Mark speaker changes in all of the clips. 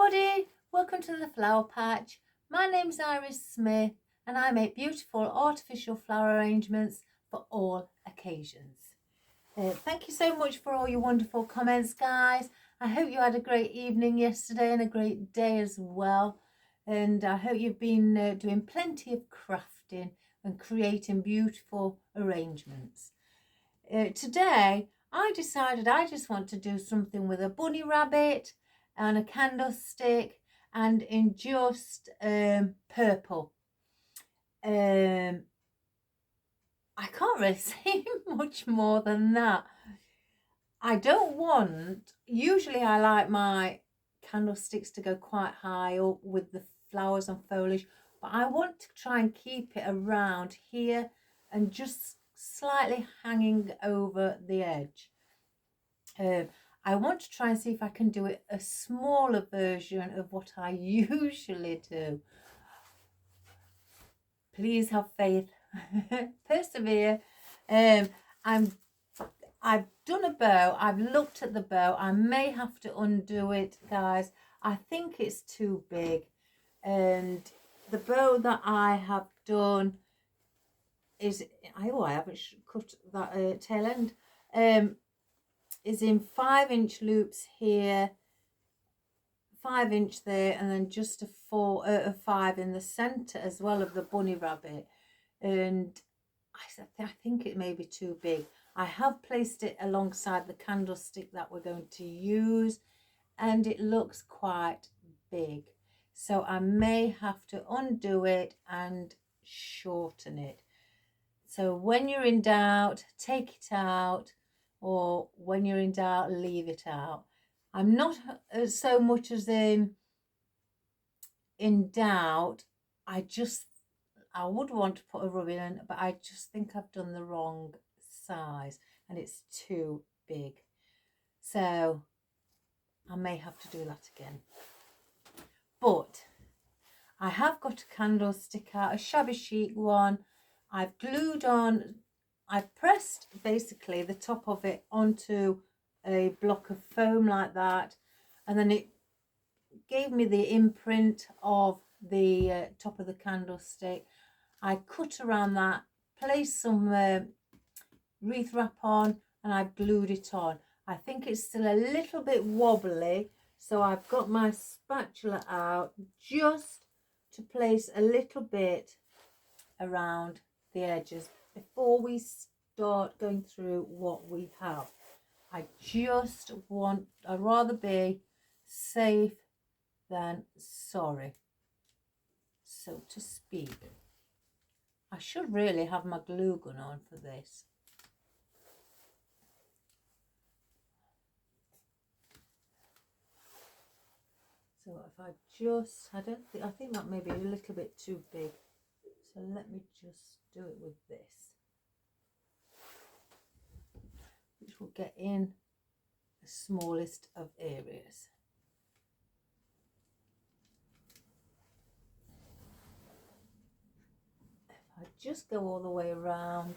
Speaker 1: everybody, welcome to the Flower Patch. My name's Iris Smith and I make beautiful artificial flower arrangements for all occasions. Thank you so much for all your wonderful comments, guys. I hope you had a great evening yesterday and a great day as well. And I hope you've been doing plenty of crafting and creating beautiful arrangements. Today, I decided I just want to do something with a bunny rabbit and a candlestick and in just purple. I can't really say much more than that. I don't want, usually I like my candlesticks to go quite high up with the flowers and foliage, but I want to try and keep it around here and just slightly hanging over the edge. I want to try and see if I can do it a smaller version of what I usually do. Please have faith, persevere. I've done a bow. I've looked at the bow. I may have to undo it, guys. I think it's too big, and the bow that I have done is I haven't cut that tail end. Is in 5-inch loops here, 5-inch there, and then just a 5 in the center as well of the bunny rabbit. And I think it may be too big. I have placed it alongside the candlestick that we're going to use, and it looks quite big. So I may have to undo it and shorten it. So when you're in doubt, take it out. Or when you're in doubt, leave it out. I'm not so much as in doubt. I would want to put a rub in, but I just think I've done the wrong size and it's too big. So I may have to do that again. But I have got a candlestick out, a shabby chic one. I've glued on. I pressed basically the top of it onto a block of foam like that, and then it gave me the imprint of the top of the candlestick. I cut around that, placed some wreath wrap on, and I've glued it on. I think it's still a little bit wobbly, so I've got my spatula out just to place a little bit around the edges before we start going through what we have. I'd rather be safe than sorry, so to speak. I should really have my glue gun on for this. So if I think that may be a little bit too big. So let me just do it with this, which will get in the smallest of areas. If I just go all the way around,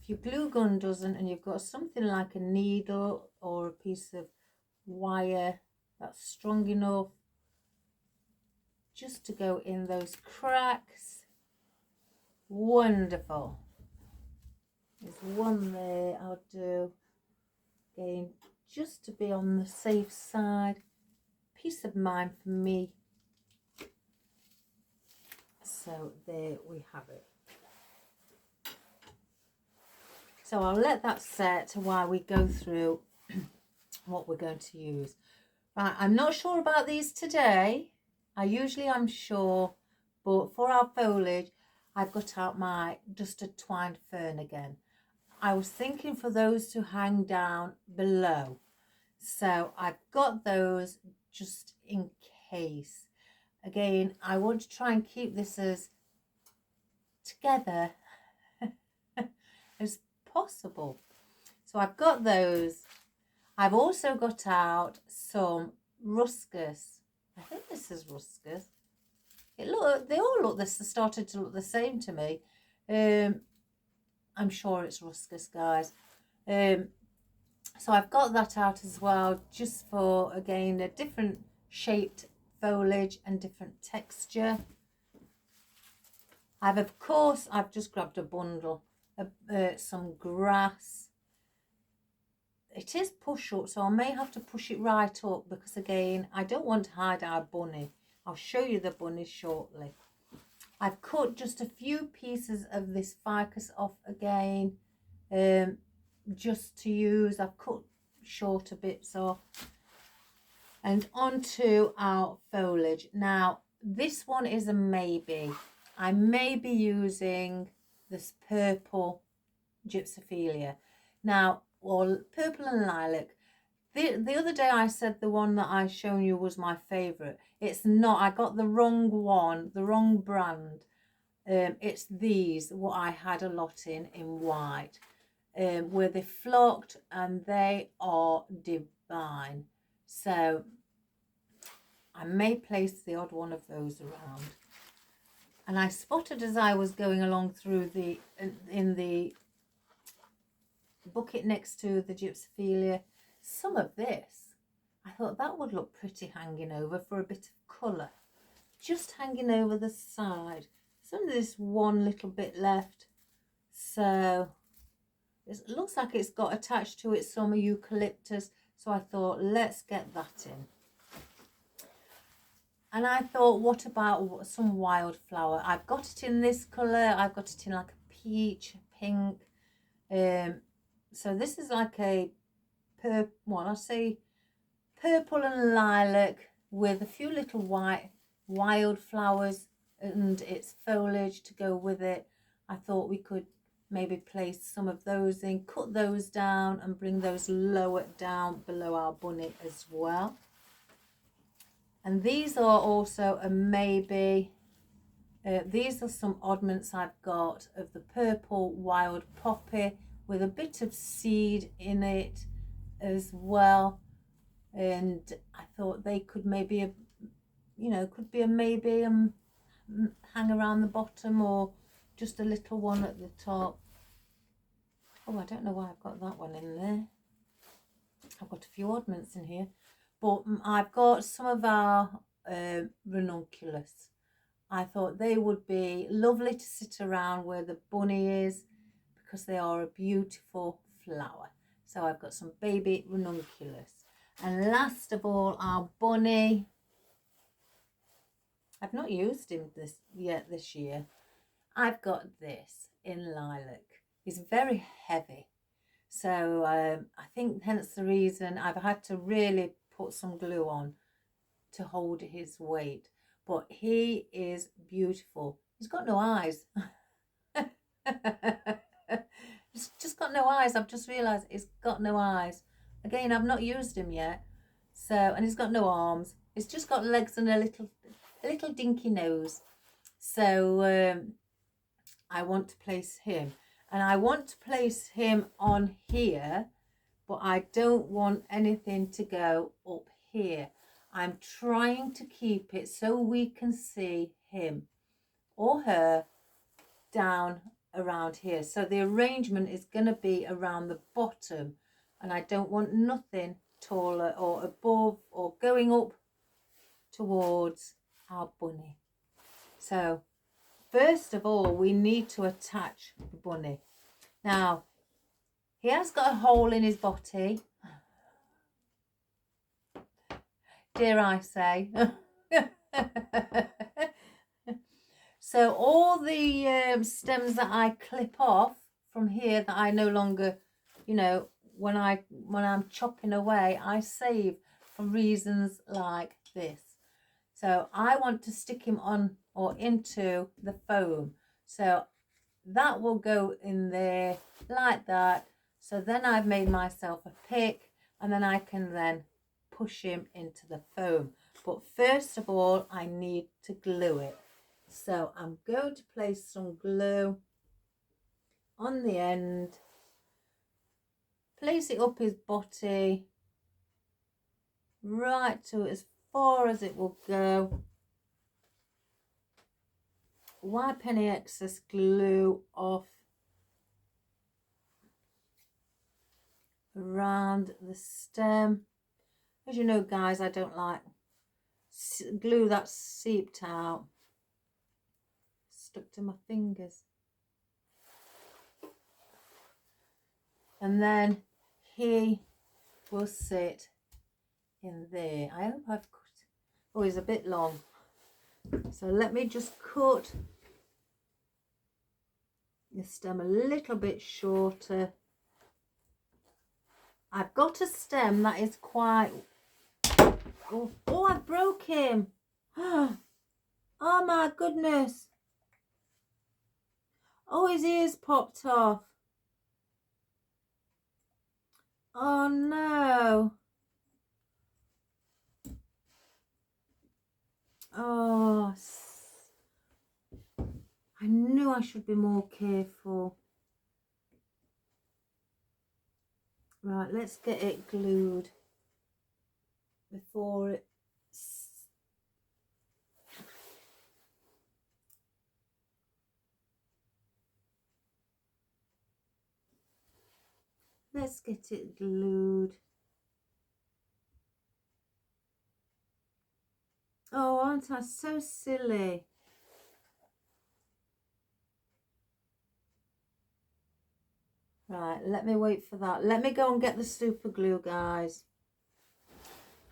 Speaker 1: if your glue gun doesn't, and you've got something like a needle or a piece of wire that's strong enough just to go in those cracks, wonderful. There's one there I'll do again just to be on the safe side. Peace of mind for me. So there we have it. So I'll let that set while we go through what we're going to use. Right, I'm not sure about these today. I usually am sure, but for our foliage, I've got out my dusted twined fern again. I was thinking for those to hang down below. So I've got those just in case. Again, I want to try and keep this as together as possible. So I've got those. I've also got out some ruscus. I think this is ruscus. They all look started to look the same to me. I'm sure it's ruscus, guys. So I've got that out as well, just for again a different shaped foliage and different texture. Of course, I've just grabbed a bundle of some grass. It is push up, so I may have to push it right up because, again, I don't want to hide our bunny. I'll show you the bunny shortly. I've cut just a few pieces of this ficus off again, just to use. I've cut shorter bits off. And onto our foliage. Now, this one is a maybe. I may be using this purple gypsophilia. Now, or purple and lilac. The other day I said the one that I shown you was my favourite. It's not. I got the wrong one, the wrong brand. It's these, what I had a lot in white, where they flocked, and they are divine. So I may place the odd one of those around. And I spotted as I was going along through in the bucket next to the gypsophilia, some of this. I thought that would look pretty hanging over for a bit of colour. Just hanging over the side. Some of this one little bit left. So it looks like it's got attached to it some eucalyptus. So I thought, let's get that in. And I thought, what about some wildflower? I've got it in this colour. I've got it in like a peach, pink. So this is like a purple and lilac with a few little white wildflowers and its foliage to go with it. I thought we could maybe place some of those in, cut those down and bring those lower down below our bunny as well. And these are also a maybe. These are some oddments I've got of the purple wild poppy with a bit of seed in it as well. And I thought they could maybe, could be a maybe hang around the bottom, or just a little one at the top. Oh, I don't know why I've got that one in there. I've got a few oddments in here. But I've got some of our ranunculus. I thought they would be lovely to sit around where the bunny is, because they are a beautiful flower. So I've got some baby ranunculus. And last of all, our bunny. I've not used him this year. I've got this in lilac. He's very heavy. So I think hence the reason I've had to really put some glue on to hold his weight. But he is beautiful. He's got no eyes. He's just got no eyes. I've just realised he's got no eyes. Again, I've not used him yet. So, and he's got no arms. He's just got legs and a little dinky nose. So I want to place him. And I want to place him on here, but I don't want anything to go up here. I'm trying to keep it so we can see him or her down around here. So the arrangement is going to be around the bottom, and I don't want nothing taller or above or going up towards our bunny. So first of all, we need to attach the bunny. Now, he has got a hole in his body, dare I say. So all the stems that I clip off from here that I no longer, when I'm chopping away, I save for reasons like this. So I want to stick him on or into the foam. So that will go in there like that. So then I've made myself a pick, and then I can then push him into the foam. But first of all, I need to glue it. So I'm going to place some glue on the end, place it up his body, right to as far as it will go. Wipe any excess glue off around the stem. As you know, guys, I don't like glue that seeped out. Stuck to my fingers. And then he will sit in there. I hope I've cut. Oh, he's a bit long. So let me just cut the stem a little bit shorter. I've got a stem that is quite... Oh, I broke him. Oh my goodness. Oh, his ears popped off. Oh no. Oh, I knew I should be more careful. Right, let's get it glued before it... Let's get it glued. Oh, aren't I so silly? Right, let me wait for that. Let me go and get the super glue, guys.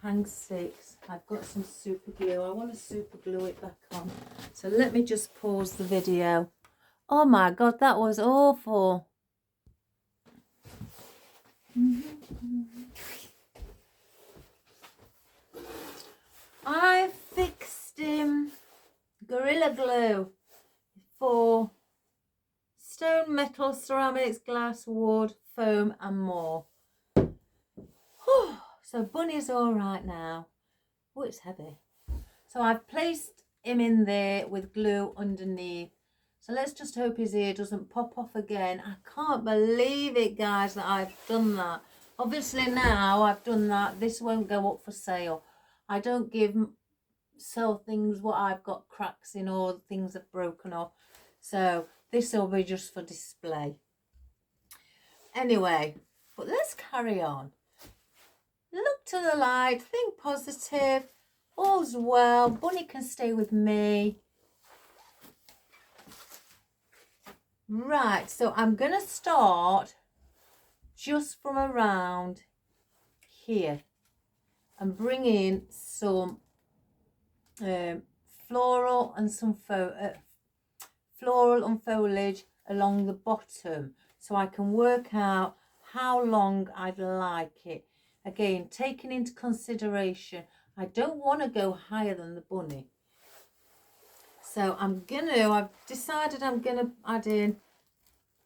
Speaker 1: Hang 6. I've got some super glue. I want to super glue it back on. So let me just pause the video. Oh my God, that was awful. I fixed him Gorilla Glue for stone, metal, ceramics, glass, wood, foam and more. So Bunny's all right now. Oh, it's heavy. So I've placed him in there with glue underneath. So let's just hope his ear doesn't pop off again. I can't believe it, guys, that I've done that. Obviously now I've done that, this won't go up for sale. I don't sell things what I've got cracks in or things have broken off. So this will be just for display. Anyway, but let's carry on. Look to the light, think positive, all's well, Bunny can stay with me. Right, so I'm going to start just from around here and bring in some floral and some floral and foliage along the bottom so I can work out how long I'd like it. Again, taking into consideration, I don't want to go higher than the bunny. So I've decided I'm going to add in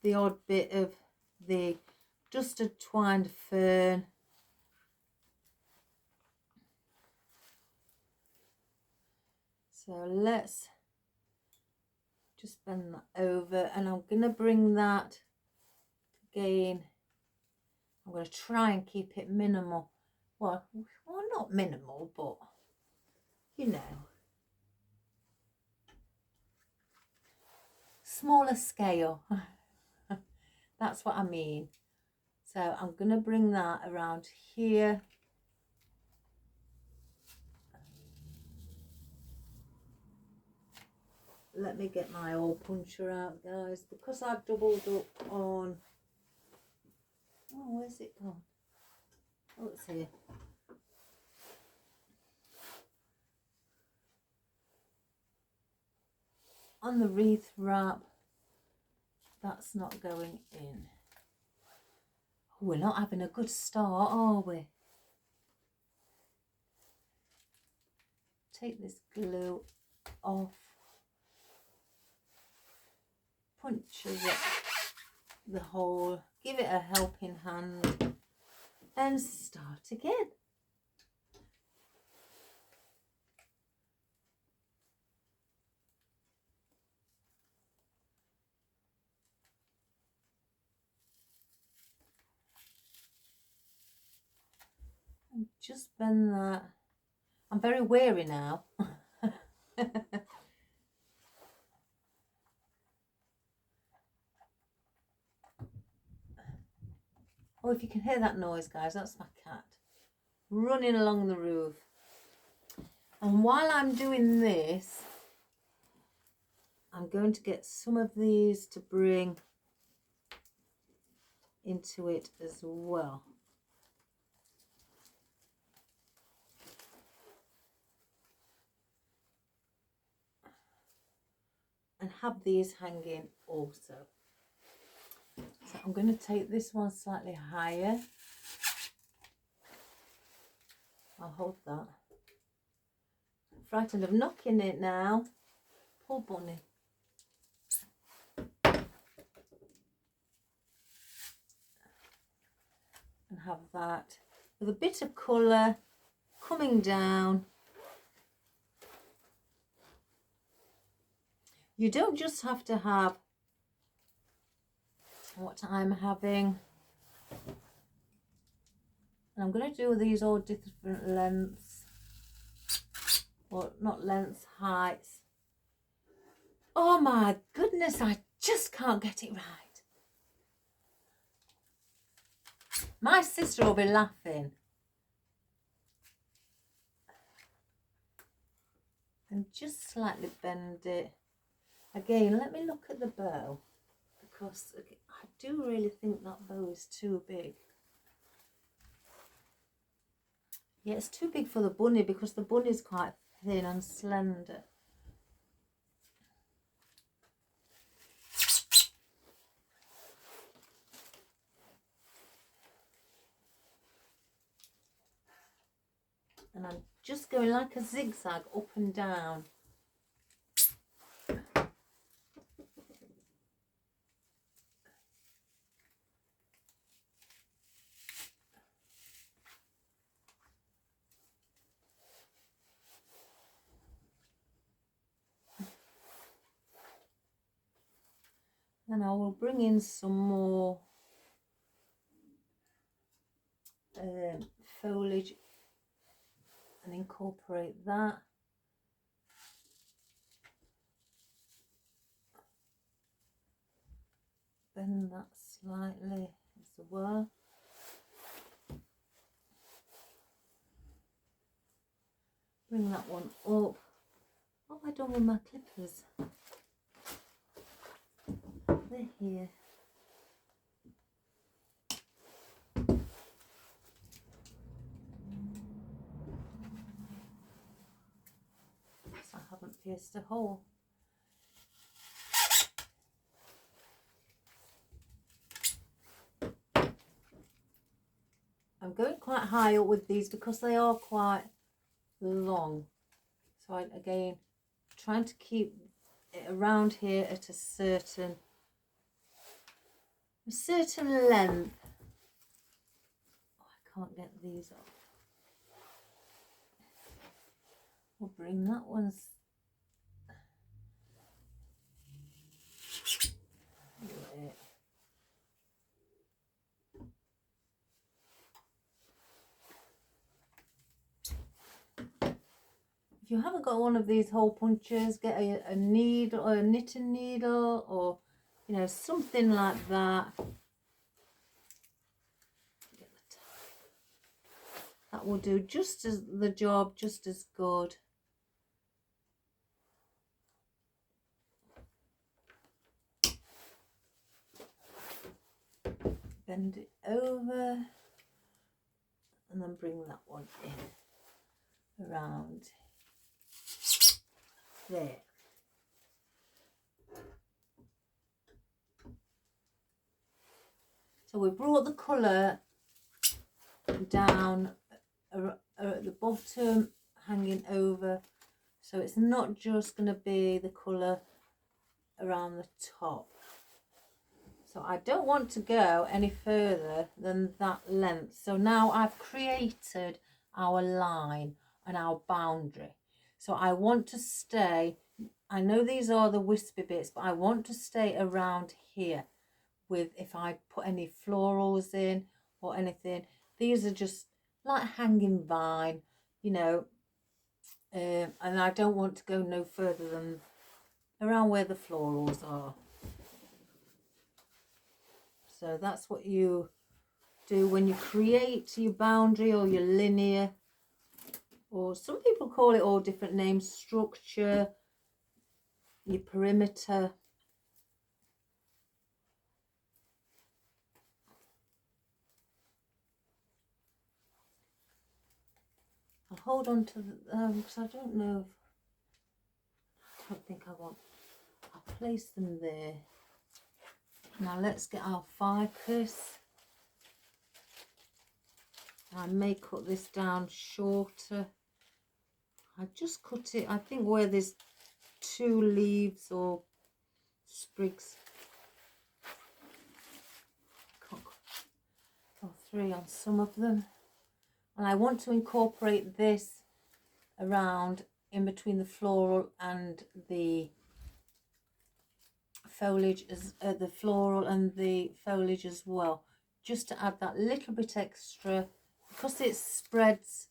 Speaker 1: the odd bit of the just a twined fern. So let's just bend that over and I'm going to bring that again. I'm going to try and keep it minimal. Well, not minimal, but you know, smaller scale. That's what I mean. So I'm going to bring that around here. Let me get my hole puncher out, guys, because I've doubled up on... Oh, where's it gone? Oh, it's here. On the wreath wrap, that's not going in. Oh, we're not having a good start, are we? Take this glue off. Puncture the hole, give it a helping hand and start again. And just bend that. I'm very wary now. Oh, if you can hear that noise, guys, that's my cat running along the roof. And while I'm doing this, I'm going to get some of these to bring into it as well. And have these hanging also. So I'm going to take this one slightly higher. I'll hold that. I'm frightened of knocking it now. Poor bunny. And have that with a bit of colour coming down. You don't just have to have what I'm having. And I'm going to do these all different lengths. Well, not lengths, heights. Oh my goodness, I just can't get it right. My sister will be laughing. And just slightly bend it. Again, let me look at the bow, because I do really think that bow is too big. Yeah, it's too big for the bunny because the bunny is quite thin and slender. And I'm just going like a zigzag up and down. And I will bring in some more foliage and incorporate that. Bend that slightly as well. Bring that one up. What have I done with my clippers? They're here. So I haven't pierced a hole. I'm going quite high up with these because they are quite long. So again, trying to keep it around here at a certain length. Oh, I can't get these off. We'll bring that one. If you haven't got one of these hole punchers, get a needle or a knitting needle, or you know, something like that. That will do just as the job, just as good. Bend it over and then bring that one in around there. So we brought the colour down at the bottom, hanging over, so it's not just going to be the colour around the top. So I don't want to go any further than that length. So now I've created our line and our boundary. So I want to stay, I know these are the wispy bits, but I want to stay around here with, if I put any florals in or anything, these are just like hanging vine, you know, and I don't want to go no further than around where the florals are. So that's what you do when you create your boundary or your linear. or some people call it all different names, structure, your perimeter. I'll hold on to the, because I don't know if, I don't think I want, I'll place them there. Now let's get our ficus. I may cut this down shorter. I just cut it, I think where there's 2 leaves or sprigs, or 3 on some of them. And I want to incorporate this around in between the floral and the foliage, as the floral and the foliage as well, just to add that little bit extra, because it spreads,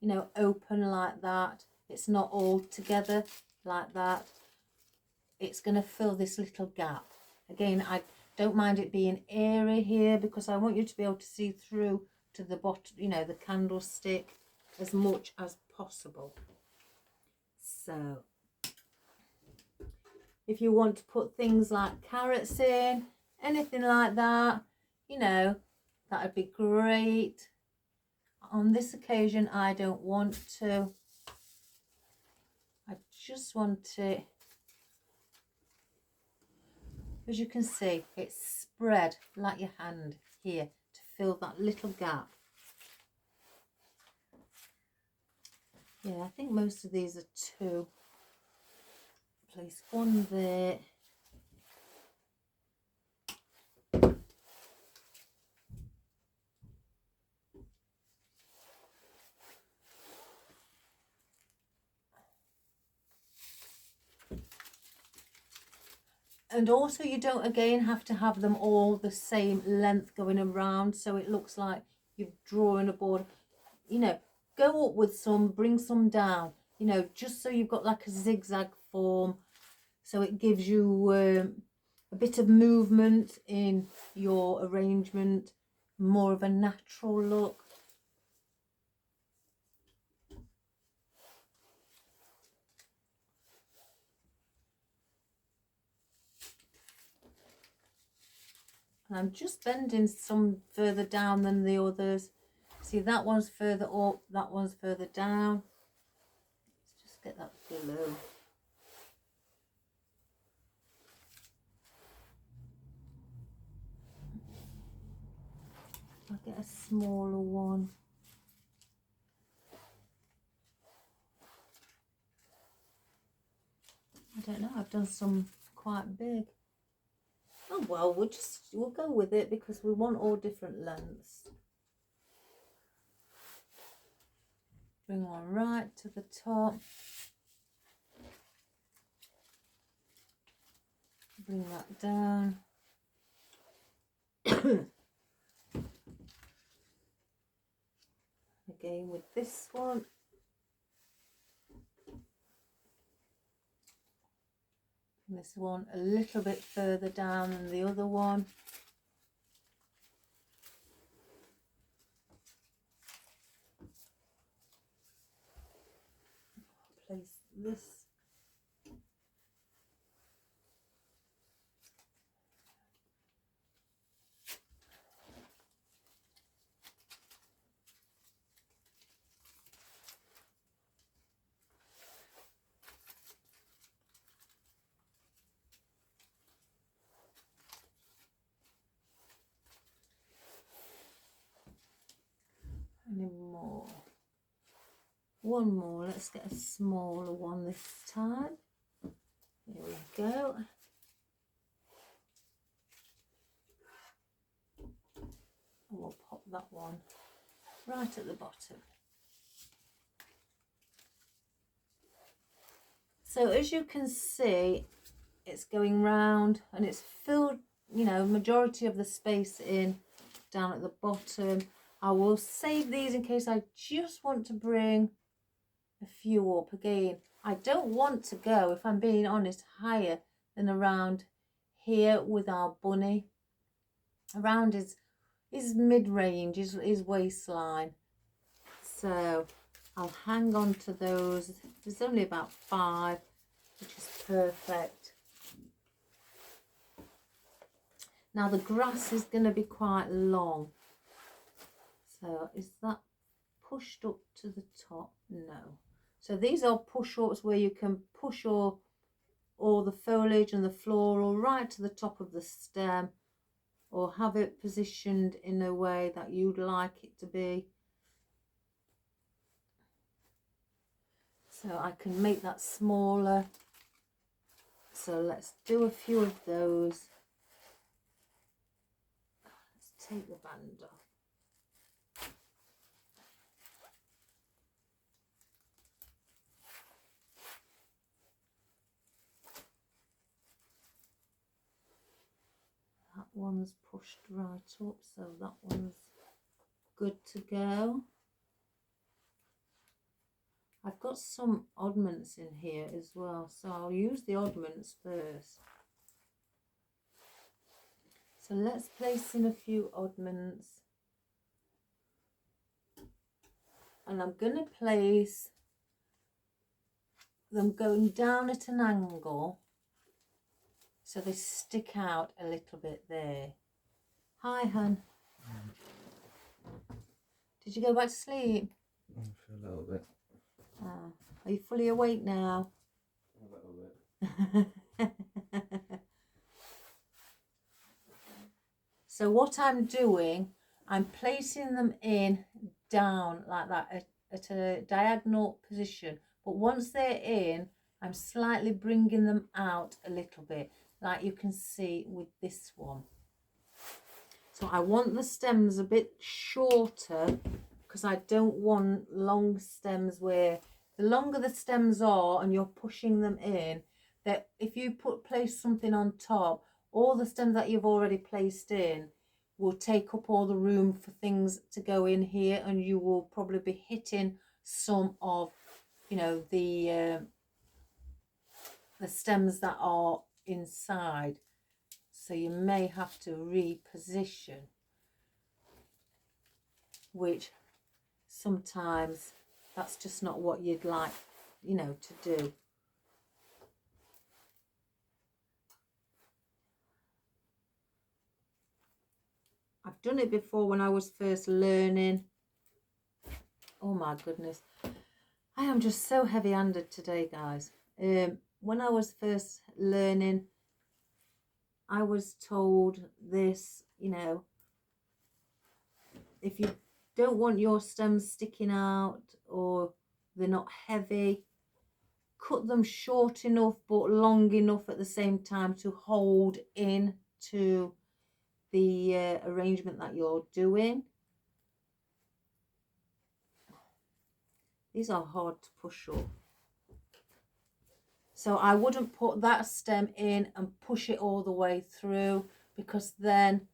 Speaker 1: you know, open like that. It's not all together like that. It's going to fill this little gap. Again, I don't mind it being airy here, because I want you to be able to see through to the bottom, you know, the candlestick as much as possible. So if you want to put things like carrots in, anything like that, you know, that would be great. On this occasion, I don't want to. I just want it, as you can see, it's spread like your hand here to fill that little gap. Yeah, I think most of these are 2. Place 1 there. And also you don't again have to have them all the same length going around, so it looks like you're drawing a board. You know, go up with some, bring some down, you know, just so you've got like a zigzag form, so it gives you a bit of movement in your arrangement, more of a natural look. And I'm just bending some further down than the others. See, that one's further up, that one's further down. Let's just get that below. I'll get a smaller one. I don't know, I've done some quite big. Oh well, we'll go with it because we want all different lengths. Bring one right to the top. Bring that down. Again with this one. And this one a little bit further down than the other one. Place this. Any more? One more. Let's get a smaller one this time. Here we go. We'll pop that one right at the bottom. So as you can see, it's going round and it's filled, you know, majority of the space in down at the bottom. I will save these in case I just want to bring a few up. Again, I don't want to go, if I'm being honest, higher than around here with our bunny. Around his mid-range, his waistline. So I'll hang on to those. There's only about 5, which is perfect. Now the grass is going to be quite long. So is that pushed up to the top? No. So these are push-ups where you can push all the foliage and the floral right to the top of the stem, or have it positioned in a way that you'd like it to be. So I can make that smaller. So let's do a few of those. Let's take the band off. That one's pushed right up, so that one's good to go. I've got some oddments in here as well, so I'll use the oddments first. So let's place in a few oddments. And I'm going to place them going down at an angle, so they stick out a little bit there. Hi, hun. Did you go back to sleep?
Speaker 2: For a little bit.
Speaker 1: Oh, are you fully awake now?
Speaker 2: A little bit.
Speaker 1: So what I'm doing, I'm placing them in down like that at a diagonal position. But once they're in, I'm slightly bringing them out a little bit, like you can see with this one. So I want the stems a bit shorter, because I don't want long stems where the longer the stems are and you're pushing them in, that if you place something on top, all the stems that you've already placed in will take up all the room for things to go in here, and you will probably be hitting some of, you know, the stems that are inside. So you may have to reposition, which sometimes that's just not what you'd like, you know, to do. I've done it before when I was first learning. Oh my goodness. I am just so heavy-handed today, guys. When I was first learning, I was told this, you know, if you don't want your stems sticking out or they're not heavy, cut them short enough but long enough at the same time to hold in to the arrangement that you're doing. These are hard to push up. So I wouldn't put that stem in and push it all the way through, because then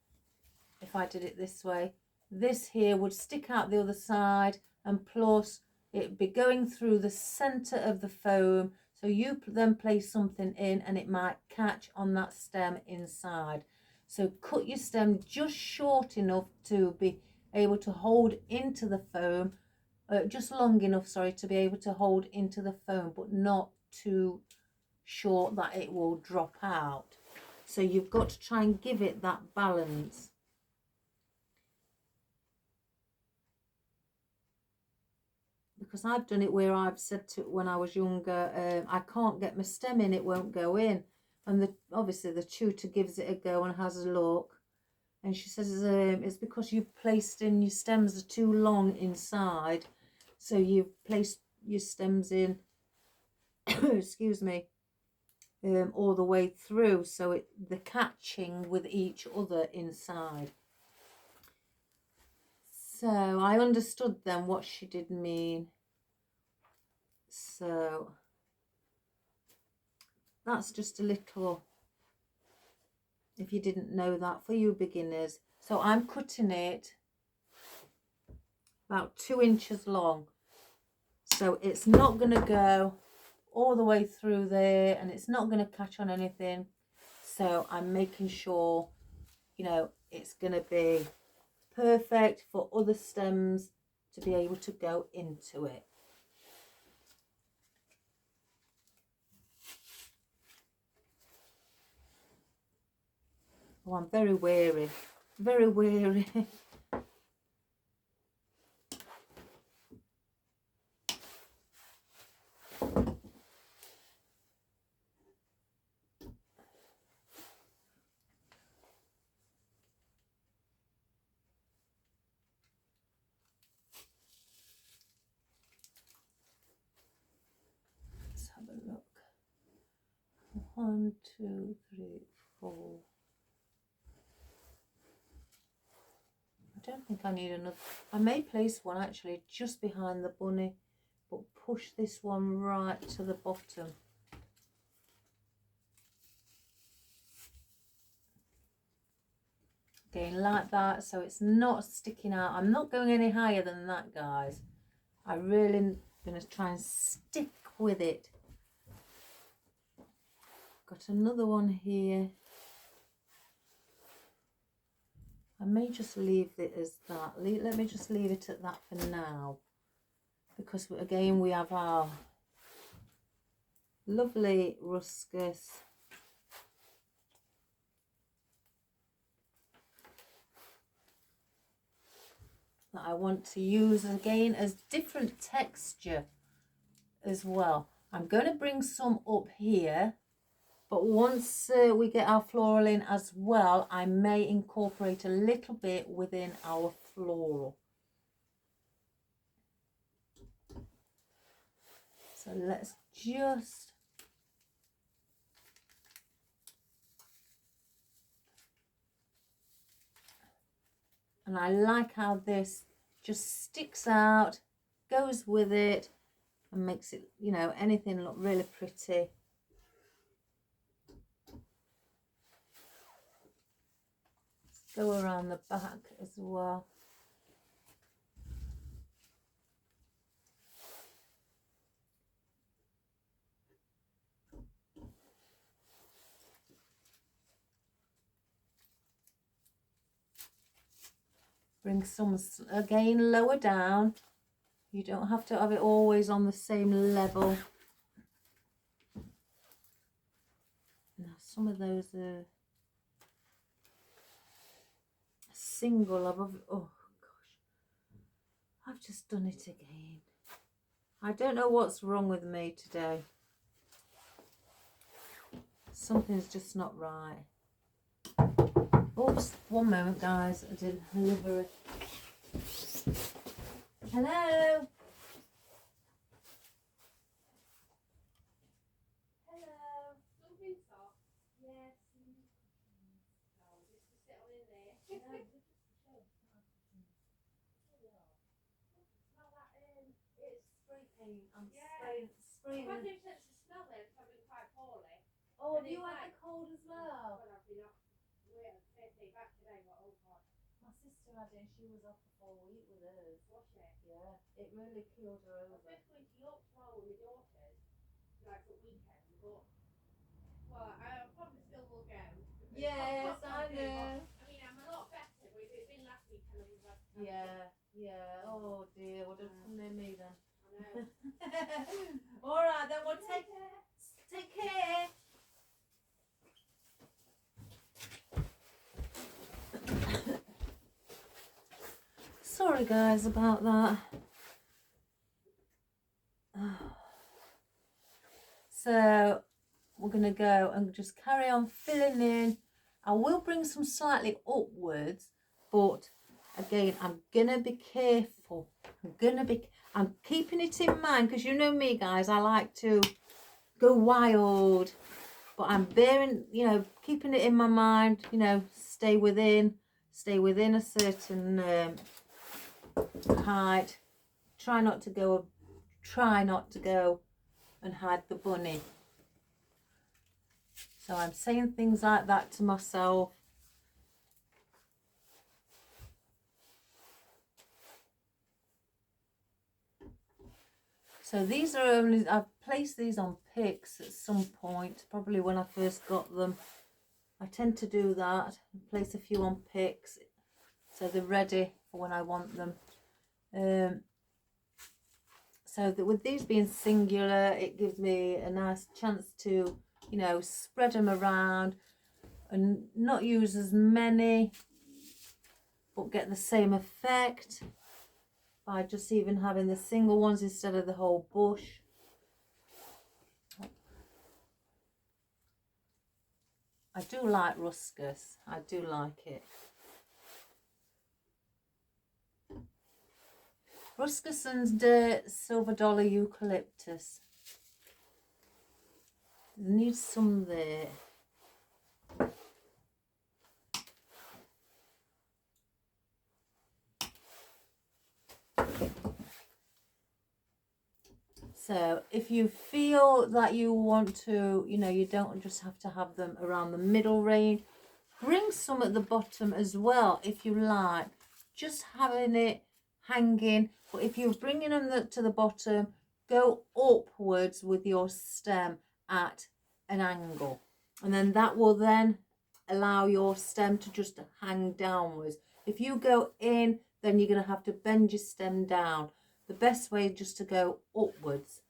Speaker 1: if I did it this way, this here would stick out the other side, and plus it'd be going through the center of the foam. So you then place something in and it might catch on that stem inside. So cut your stem just short enough to be able to hold into the foam, just long enough, sorry, to be able to hold into the foam, but not too short that it will drop out. So you've got to try and give it that balance. Because I've done it where I've said to, when I was younger, I can't get my stem in, it won't go in. And obviously the tutor gives it a go and has a look. And she says, it's because you've placed in, your stems are too long inside. So you've placed your stems in, excuse me, all the way through. So they're catching with each other inside. So I understood then what she did mean. So that's just a little, if you didn't know that, for you beginners. So I'm cutting it about 2 inches long. So it's not going to go all the way through there, and it's not going to catch on anything. So I'm making sure, you know, it's going to be perfect for other stems to be able to go into it. Oh, I'm very wary, very wary. Let's have a look. 1, 2, 3, 4. I don't think I need another. I may place one actually just behind the bunny, but push this one right to the bottom. Again, like that, so it's not sticking out. I'm not going any higher than that, guys. I really am going to try and stick with it. Got another one here. I may just leave it as that. Let me just leave it at that for now. Because again, we have our lovely ruscus. That I want to use again as different texture as well. I'm going to bring some up here, but once we get our floral in as well, I may incorporate a little bit within our floral. So let's just and I like how this just sticks out, goes with it, and makes it, you know, anything look really pretty. Let's go around the back as well. Bring some again lower down. You don't have to have it always on the same level. Now some of those are single above. Oh gosh, I've just done it again. I don't know what's wrong with me today. Something's just not right. Oops, one moment guys, I did deliver it. Hello? Hello? Something's off. Yes. Oh, just to sit on in there. No, just it's not that it's spray paint. I'm spraying. I've had no sense of smell then, because I've been quite poorly. Oh, have you had the cold as well? Well, I've been off. We're first day back today, but oh god. My sister had it and she was off for 4 weeks with hers. Was she? Yeah, it really killed her over. I was going to York tomorrow with my daughters, like for weekend, but well, I probably still will go. Yes, I know. I mean, I'm a lot better, but if it'd been last weekend, I would have had to. Yeah, yeah. Oh dear, would have come near me then. I know. All right, then we'll take care. Sorry guys about that. So we're going to go and just carry on filling in. I will bring some slightly upwards, but again, I'm going to be careful. I'm keeping it in mind, because you know me guys, I like to go wild, but I'm bearing, you know, keeping it in my mind, you know, stay within a certain height. Try not to go and hide the bunny. So I'm saying things like that to myself. So these are only, I've placed these on picks at some point, probably when I first got them. I tend to do that, place a few on picks, so they're ready for when I want them. So that with these being singular, it gives me a nice chance to, you know, spread them around. and not use as many, but get the same effect by just even having the single ones instead of the whole bush. I do like ruscus, I do like it. Ruscus and silver dollar eucalyptus. There needs some there. So if you feel that you want to, you know, you don't just have to have them around the middle range, bring some at the bottom as well if you like, just having it hanging. But if you're bringing them to the bottom, go upwards with your stem at an angle, and then that will then allow your stem to just hang downwards. If you go in, then you're going to have to bend your stem down. The best way is just to go upwards,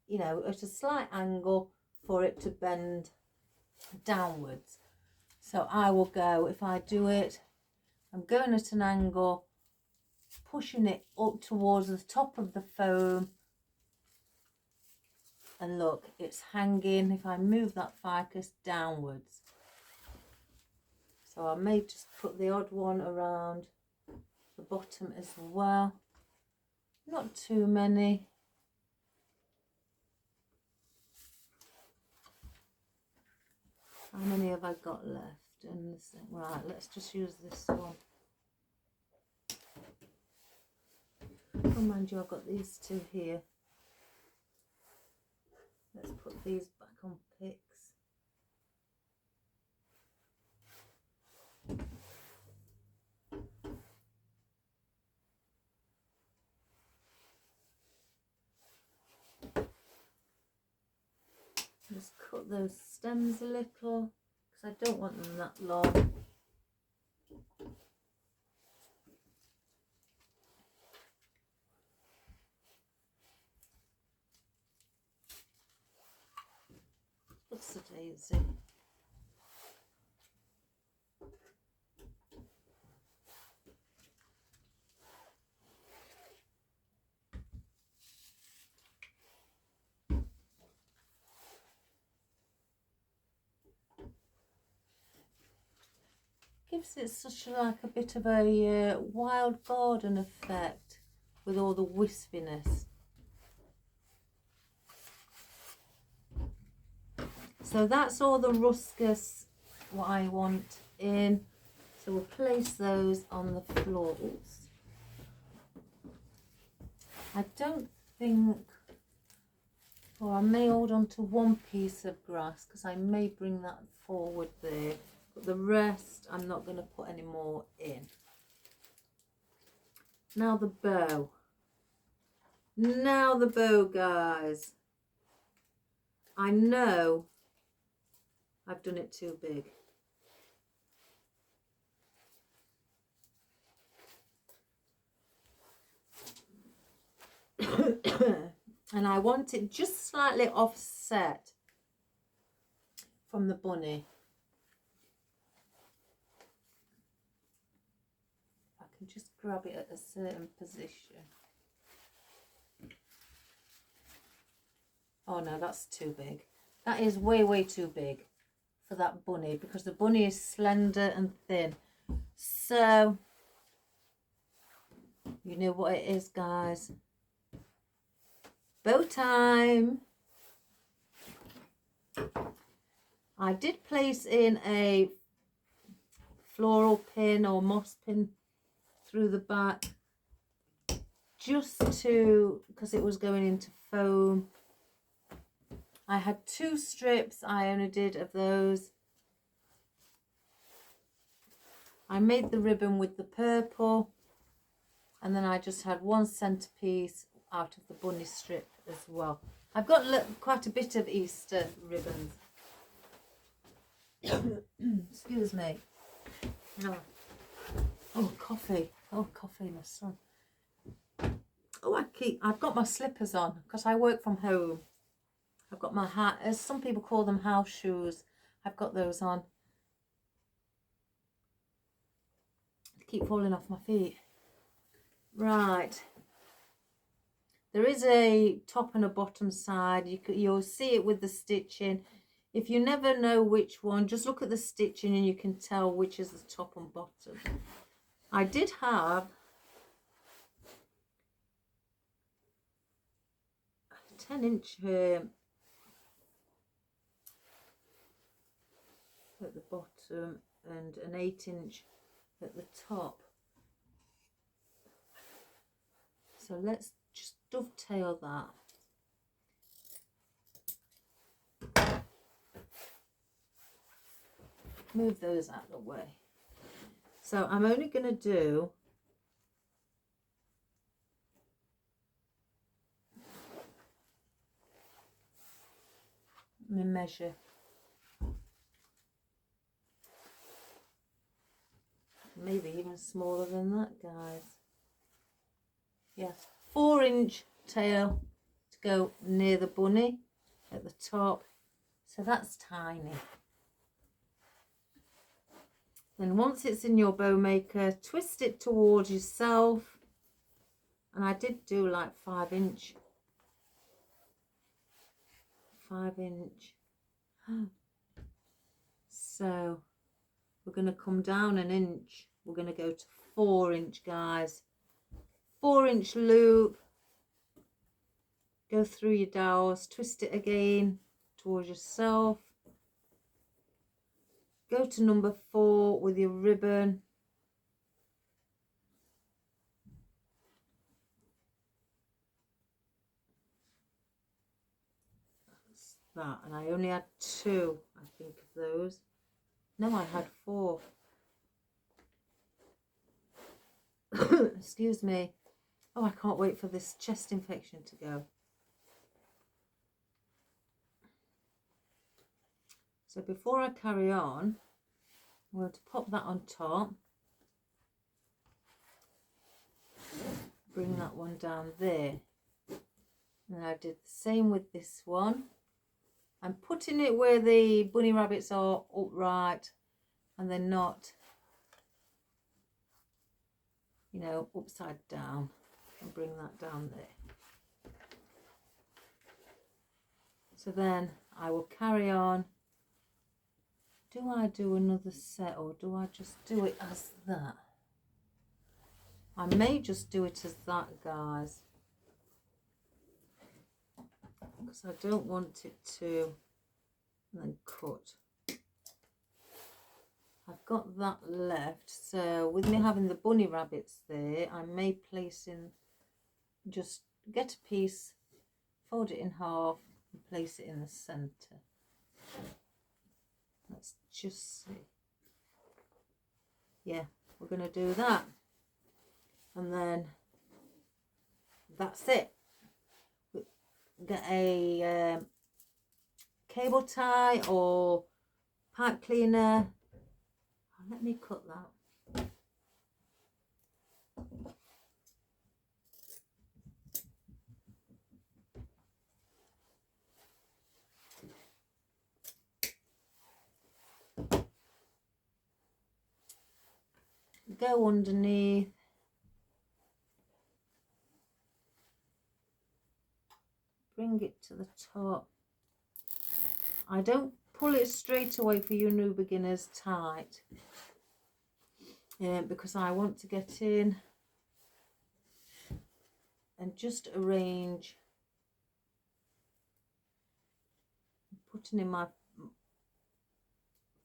Speaker 1: you know, at a slight angle for it to bend downwards. So I will go, if I do it, I'm going at an angle, pushing it up towards the top of the foam, and look, it's hanging. If I move that ficus downwards, so I may just put the odd one around the bottom as well, not too many. How many have I got left? And this, right, let's just use this one. Oh, mind you, I've got these two here. Let's put these back on picks. Just cut those stems a little because I don't want them that long. What's the daisy? Gives it such like a bit of a wild garden effect with all the wispiness. So that's all the ruscus what I want in. So we'll place those on the florals. I don't think, or I may hold on to one piece of grass because I may bring that forward there. But the rest I'm not going to put any more in. Now the bow. Now the bow, guys. I know I've done it too big. And I want it just slightly offset from the bunny. I can just grab it at a certain position. Oh no, that's too big. That is way, way too big for that bunny because the bunny is slender and thin. So, you know what it is, guys. Bow time. I did place in a floral pin or moss pin through the back just to, because it was going into foam. I had 2 strips I only did of those. I made the ribbon with the purple, and then I just had 1 centerpiece out of the bunny strip as well. I've got quite a bit of Easter ribbons. Excuse me. Oh, coffee. Oh, coffee, my son. Oh, I've got my slippers on because I work from home. I've got my hat, as some people call them, house shoes. I've got those on. keep falling off my feet. Right. There is a top and a bottom side. You'll see it with the stitching. If you never know which one, just look at the stitching and you can tell which is the top and bottom. I did have a 10-inch at the bottom and an 8-inch at the top. So let's just dovetail that. Move those out of the way. So I'm only going to do my measure. Maybe even smaller than that, guys. Yeah, 4-inch tail to go near the bunny at the top. So that's tiny. Then once it's in your bow maker, twist it towards yourself. And I did do like 5-inch. 5-inch. So we're going to come down an inch. We're going to go to 4-inch, guys. 4-inch loop. Go through your dowels, twist it again towards yourself. Go to number 4 with your ribbon. That's that. And I only had 2, I think, of those. No, I had 4. Excuse me. Oh, I can't wait for this chest infection to go. So before I carry on, I'm going to pop that on top. Bring that one down there. And I did the same with this one. I'm putting it where the bunny rabbits are upright and they're not, you know, upside down. And bring that down there. So then I will carry on. Do I do another set or do I just do it as that? I may just do it as that, guys, because I don't want it to then cut. I've got that left, so with me having the bunny rabbits there, I may place in, just get a piece, fold it in half and place it in the centre. Let's just see. Yeah, we're going to do that. And then that's it. Get a cable tie or pipe cleaner. Oh, let me cut that. Go underneath. Bring it to the top. I don't pull it straight away for you new beginners tight, because I want to get in and just arrange, putting in my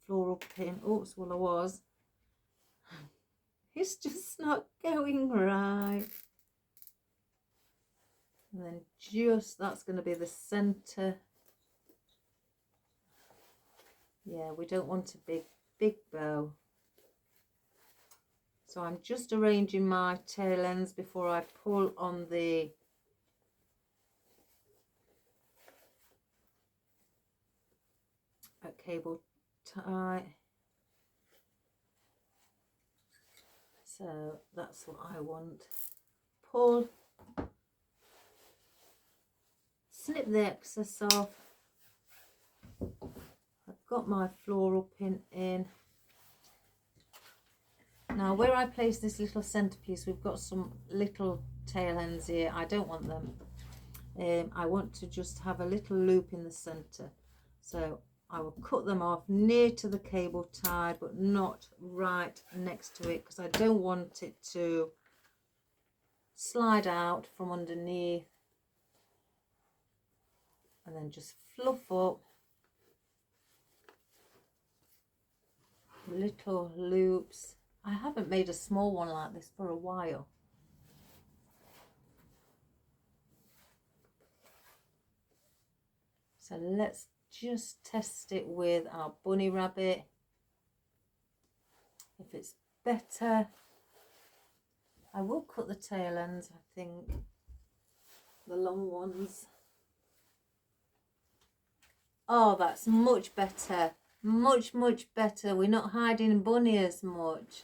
Speaker 1: floral pin. Oops, well I was. It's just not going right. And then just, that's going to be the centre. Yeah, we don't want a big bow. So I'm just arranging my tail ends before I pull on the cable tie. So that's what I want. Pull. Snip the excess off. I've got my floral pin in. Now where I place this little centerpiece, we've got some little tail ends here. I don't want them. I want to just have a little loop in the center. So I will cut them off near to the cable tie, but not right next to it, because I don't want it to slide out from underneath and then just fluff up little loops. I haven't made a small one like this for a while. So let's just test it with our bunny rabbit. If it's better, I will cut the tail ends, I think, the long ones. Oh, that's much better. Much, much better. We're not hiding bunny as much.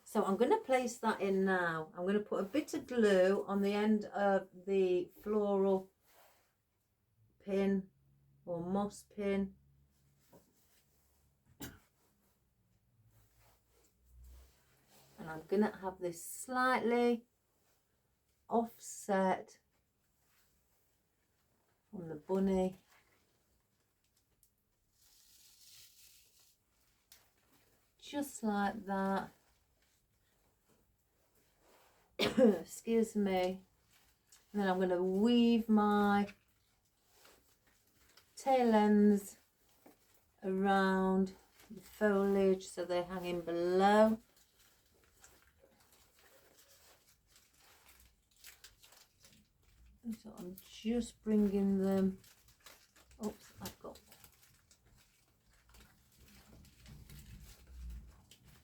Speaker 1: So I'm going to place that in now. I'm going to put a bit of glue on the end of the floral pin or moss pin. And I'm going to have this slightly offset from the bunny. Just like that. Excuse me. And then I'm going to weave my tail ends around the foliage so they're hanging below. So I'm just bringing them. Oops, I've got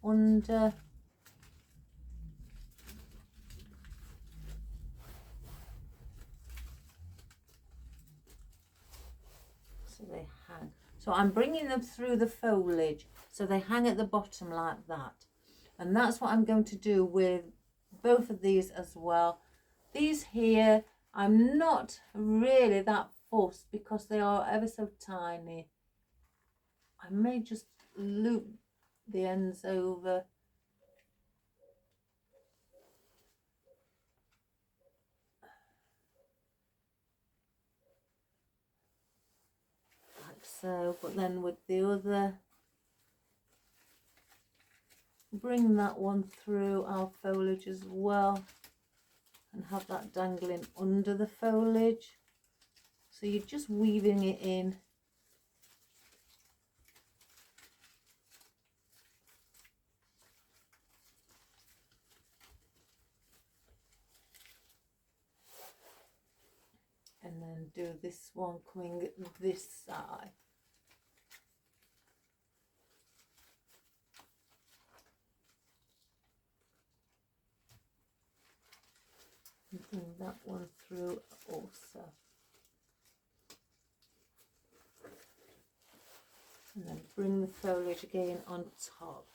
Speaker 1: under. So they hang. So I'm bringing them through the foliage so they hang at the bottom like that. And that's what I'm going to do with both of these as well. These here, I'm not really that fussed because they are ever so tiny. I may just loop the ends over. Like so, but then with the other, bring that one through our foliage as well and have that dangling under the foliage. So you're just weaving it in. And then do this one coming this side. And bring that one through also. And then bring the foliage again on top.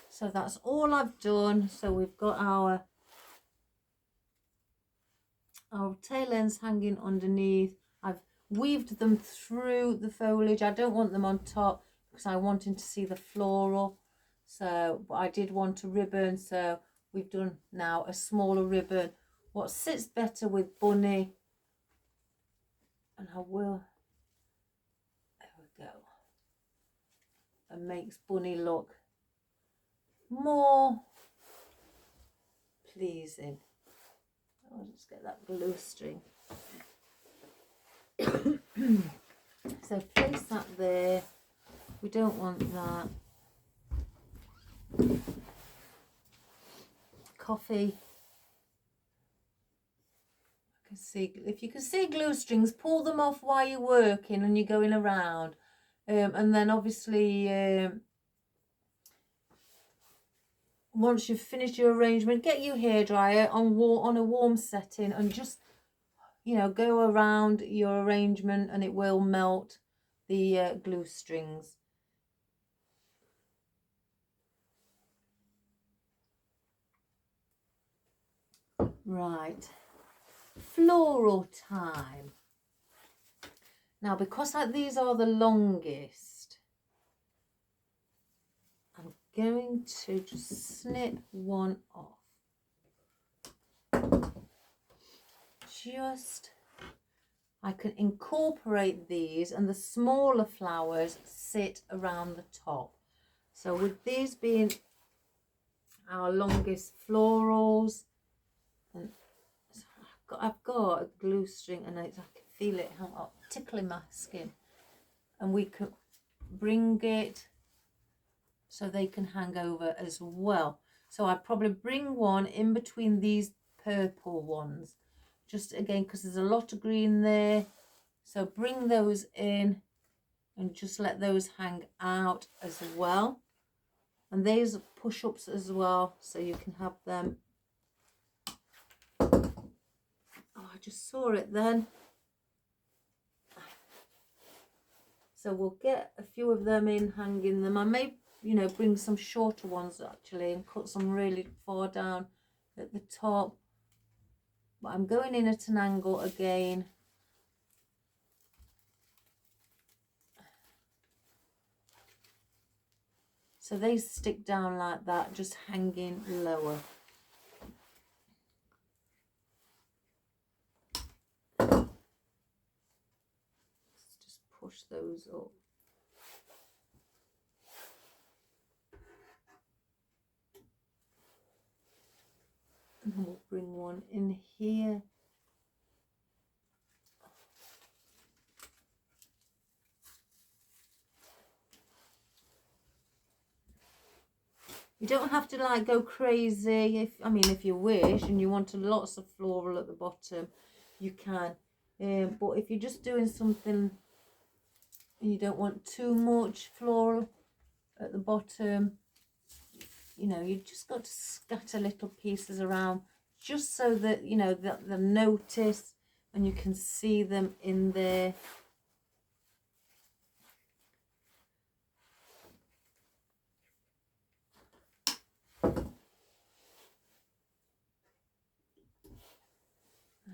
Speaker 1: So that's all I've done. So we've got our tail ends hanging underneath. I've weaved them through the foliage. I don't want them on top because I wanted to see the floral. So, but I did want a ribbon. So we've done now a smaller ribbon. What sits better with bunny. And I will, there we go. And makes bunny look more pleasing. I'll just get that glue string. So place that there. We don't want that. Coffee. I can see, if you can see glue strings, pull them off while you're working and you're going around. And then obviously once you've finished your arrangement, get your hairdryer on a warm setting and just, you know, go around your arrangement and it will melt the glue strings. Right, floral time. Now, because these are the longest, I'm going to just snip one off. I can incorporate these, and the smaller flowers sit around the top. So with these being our longest florals, and I've got a glue string, and I can feel it tickling my skin, and we can bring it so they can hang over as well. So I'd probably bring one in between these purple ones, just again because there's a lot of green there, so bring those in and just let those hang out as well. And these are push-ups as well, so you can have them. Oh, I just saw it then. So we'll get a few of them in, hanging them. I may, you know, bring some shorter ones actually and cut some really far down at the top. But I'm going in at an angle again. So they stick down like that, just hanging lower. Let's just push those up. And then we'll bring one in here. You don't have to like go crazy. If you wish and you want lots of floral at the bottom, you can. But if you're just doing something and you don't want too much floral at the bottom, you know, you just got to scatter little pieces around, just so that, you know, that they'll notice and you can see them in there.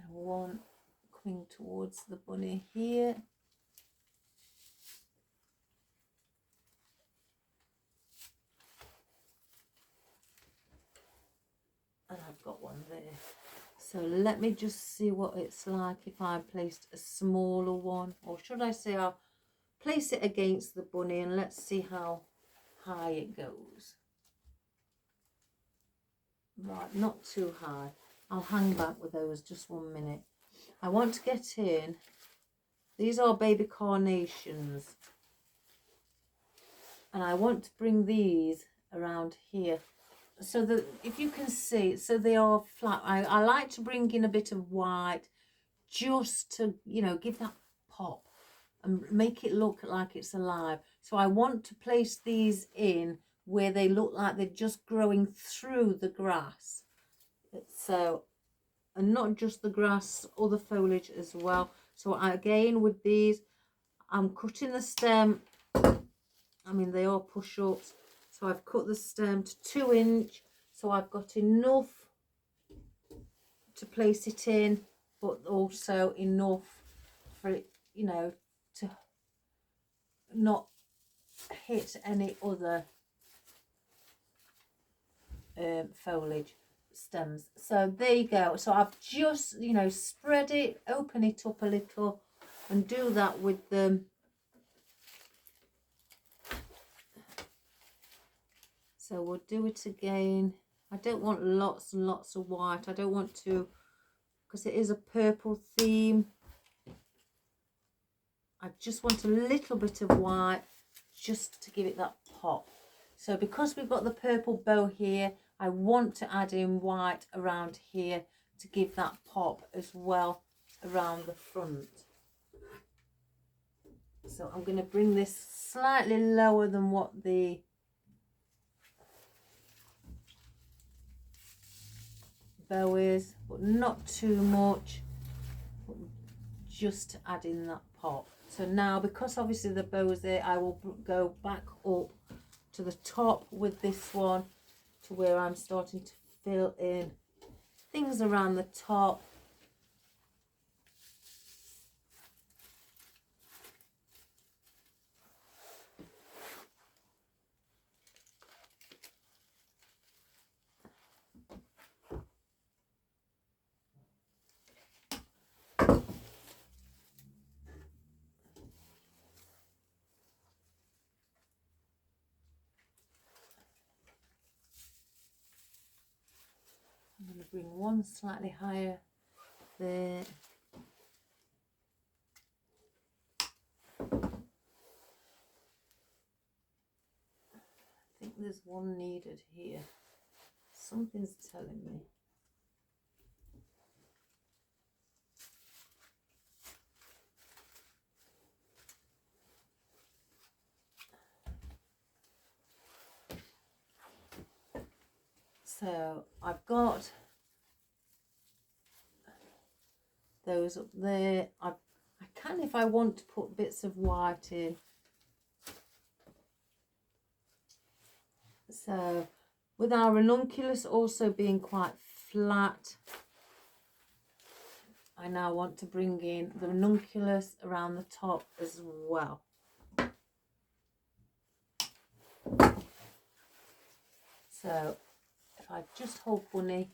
Speaker 1: One coming towards the bunny here. And I've got one there. So let me just see what it's like if I placed a smaller one, or should I say I'll place it against the bunny and let's see how high it goes. Right, not too high. I'll hang back with those just 1 minute. I want to get in. These are baby carnations. And I want to bring these around here. So that if you can see, so they are flat. I like to bring in a bit of white just to, you know, give that pop and make it look like it's alive. So I want to place these in where they look like they're just growing through the grass. So, and not just the grass, other foliage as well. So again with these, I'm cutting the stem. They are push-ups. So I've cut the stem to 2 inch. So I've got enough to place it in, but also enough for it, you know, to not hit any other foliage stems. So there you go. So I've just, you know, spread it, open it up a little, and do that with them. So we'll do it again. I don't want lots and lots of white. I don't want to, because it is a purple theme. I just want a little bit of white just to give it that pop. So because we've got the purple bow here, I want to add in white around here to give that pop as well around the front. So I'm going to bring this slightly lower than what the bow is, but not too much, just to add in that pop. So now, because obviously the bow is there, I will go back up to the top with this one to where I'm starting to fill in things around the top. bring one slightly higher there. I think there's one needed here. Something's telling me. So I've got those up there. I can, if I want to, put bits of white in. So with our ranunculus also being quite flat, I now want to bring in the ranunculus around the top as well. So if I just hold bunny,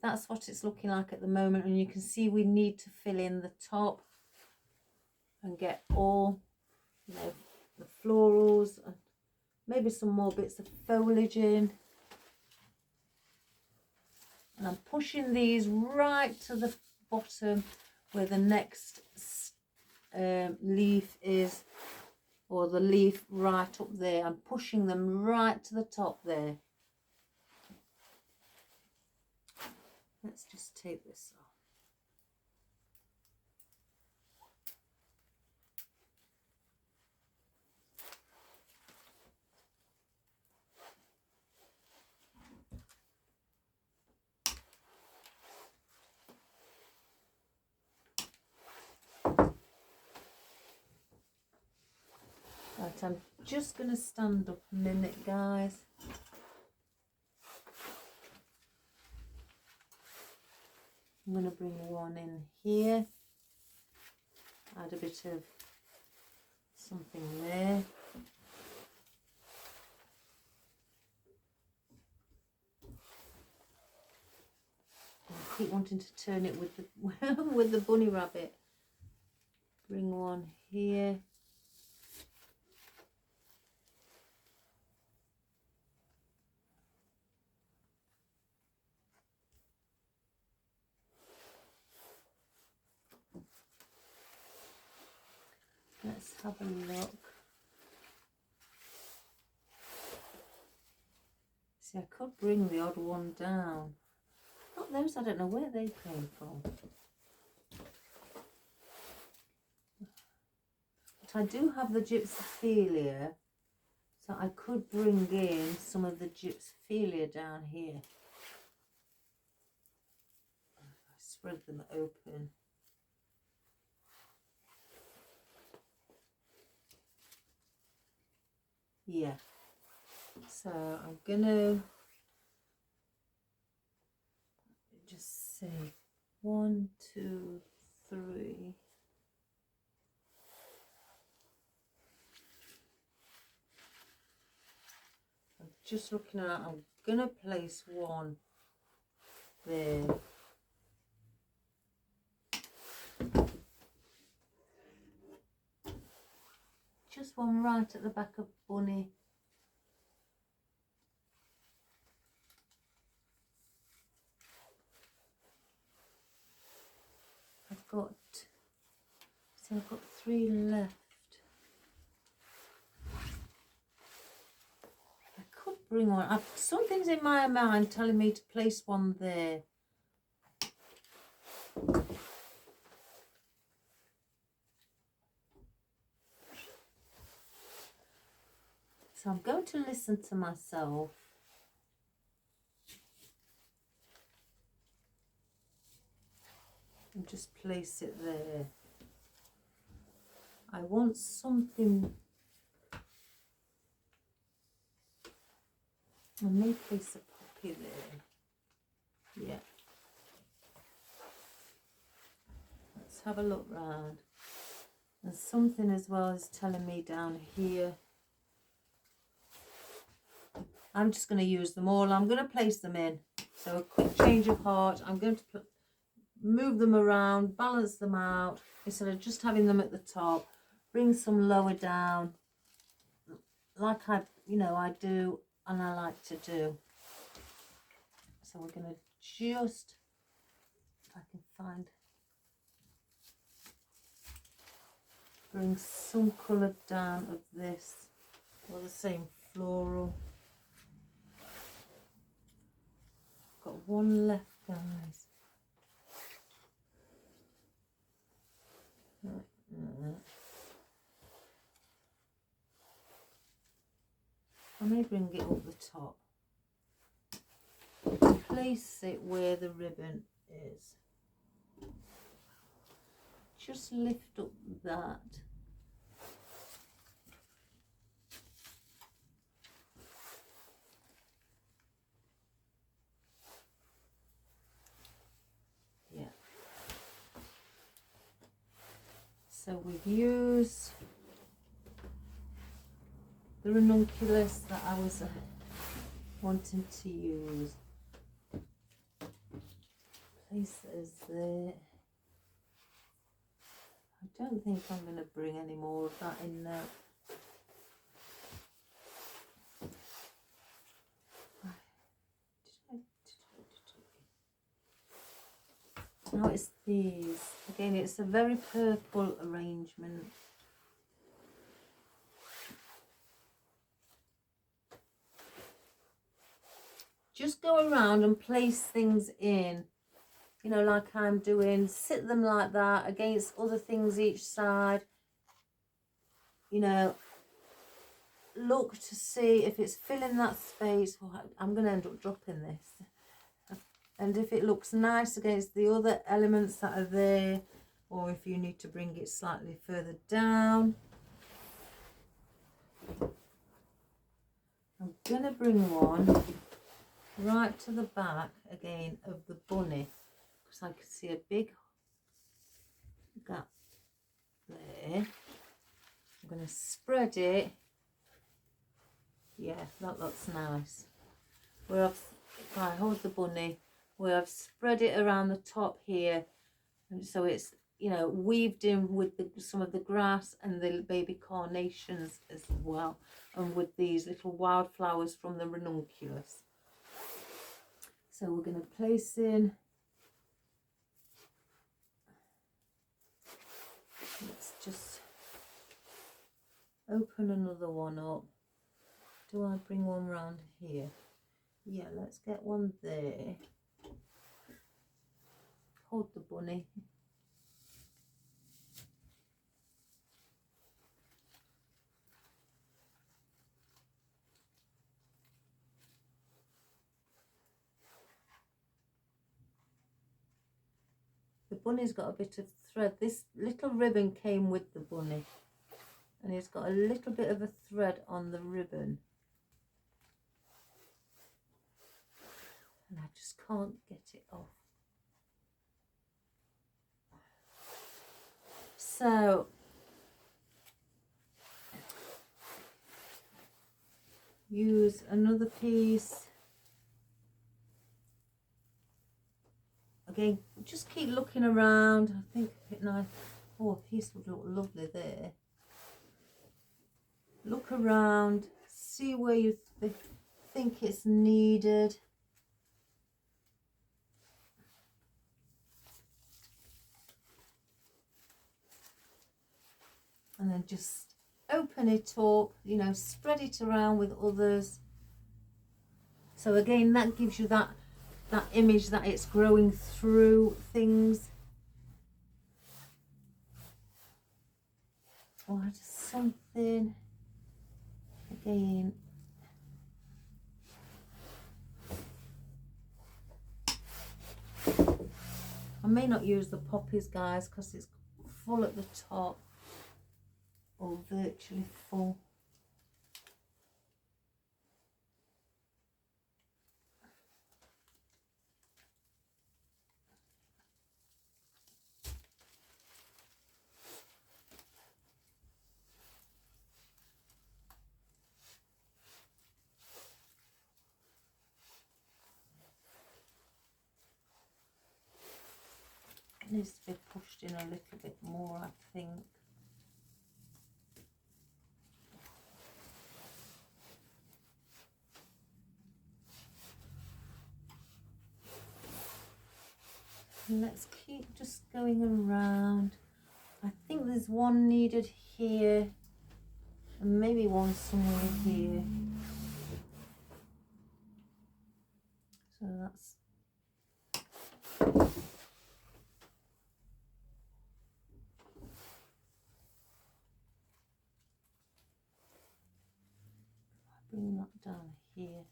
Speaker 1: that's what it's looking like at the moment, and you can see we need to fill in the top and get all, you know, the florals and maybe some more bits of foliage in. And I'm pushing these right to the bottom where the next leaf is, or the leaf right up there. I'm pushing them right to the top there. Let's just take this off. Right, I'm just going to stand up a minute, guys. I'm going to bring one in here, add a bit of something there. I keep wanting to turn it with the with the bunny rabbit. Bring one here. Let's have a look. See, I could bring the odd one down. Not those, I don't know where they came from. But I do have the gypsophilia, so I could bring in some of the gypsophilia down here. I spread them open. Yeah, so I'm gonna just say 1, 2, 3. I'm just looking at, I'm gonna place one there. Just one right at the back of Bunny. I've got 3 left. I could bring one. Something's in my mind telling me to place one there. So I'm going to listen to myself. And just place it there. I want something. I may place a poppy there. Yeah. Let's have a look round. And something as well is telling me down here. I'm just going to use them all. I'm going to place them in. So a quick change of heart. I'm going to move them around, balance them out instead of just having them at the top. Bring some lower down, like I do and I like to do. So So we're going to just, if I can find, bring some colour down of this, or the same floral. Got one left, guys. I may bring it up the top. Place it where the ribbon is. Just lift up that. Yeah. So we've used the ranunculus that I was wanting to use. Place it as there. I don't think I'm going to bring any more of that in there. Now it's these. Again, it's a very purple arrangement. Just go around and place things in, you know, like I'm doing. Sit them like that against other things each side. You know, look to see if it's filling that space. Oh, I'm going to end up dropping this. And if it looks nice against the other elements that are there, or if you need to bring it slightly further down. I'm going to bring one right to the back again of the bunny, because I can see a big gap there. I'm going to spread it. Yeah, that looks nice. Where I've, if I hold the bunny, where I've spread it around the top here, and so it's, you know, weaved in with some of the grass and the baby carnations as well, and with these little wildflowers from the ranunculus. So we're going to place in, let's just open another one up. Do I bring one round here? Yeah, let's get one there. Hold the bunny. The bunny's got a bit of thread. This little ribbon came with the bunny, and it's got a little bit of a thread on the ribbon. And I just can't get it off. So use another piece. Again, just keep looking around. I think it nice. Oh, a piece would look lovely there. Look around, see where you think it's needed. And then just open it up, you know, spread it around with others. So again, that gives you that image that it's growing through things. Or just something, again. I may not use the poppies, guys, because it's full at the top, or virtually full. It needs to be pushed in a little bit more, I think. And let's keep just going around. I think there's one needed here and maybe one somewhere here. So that's bring that down here.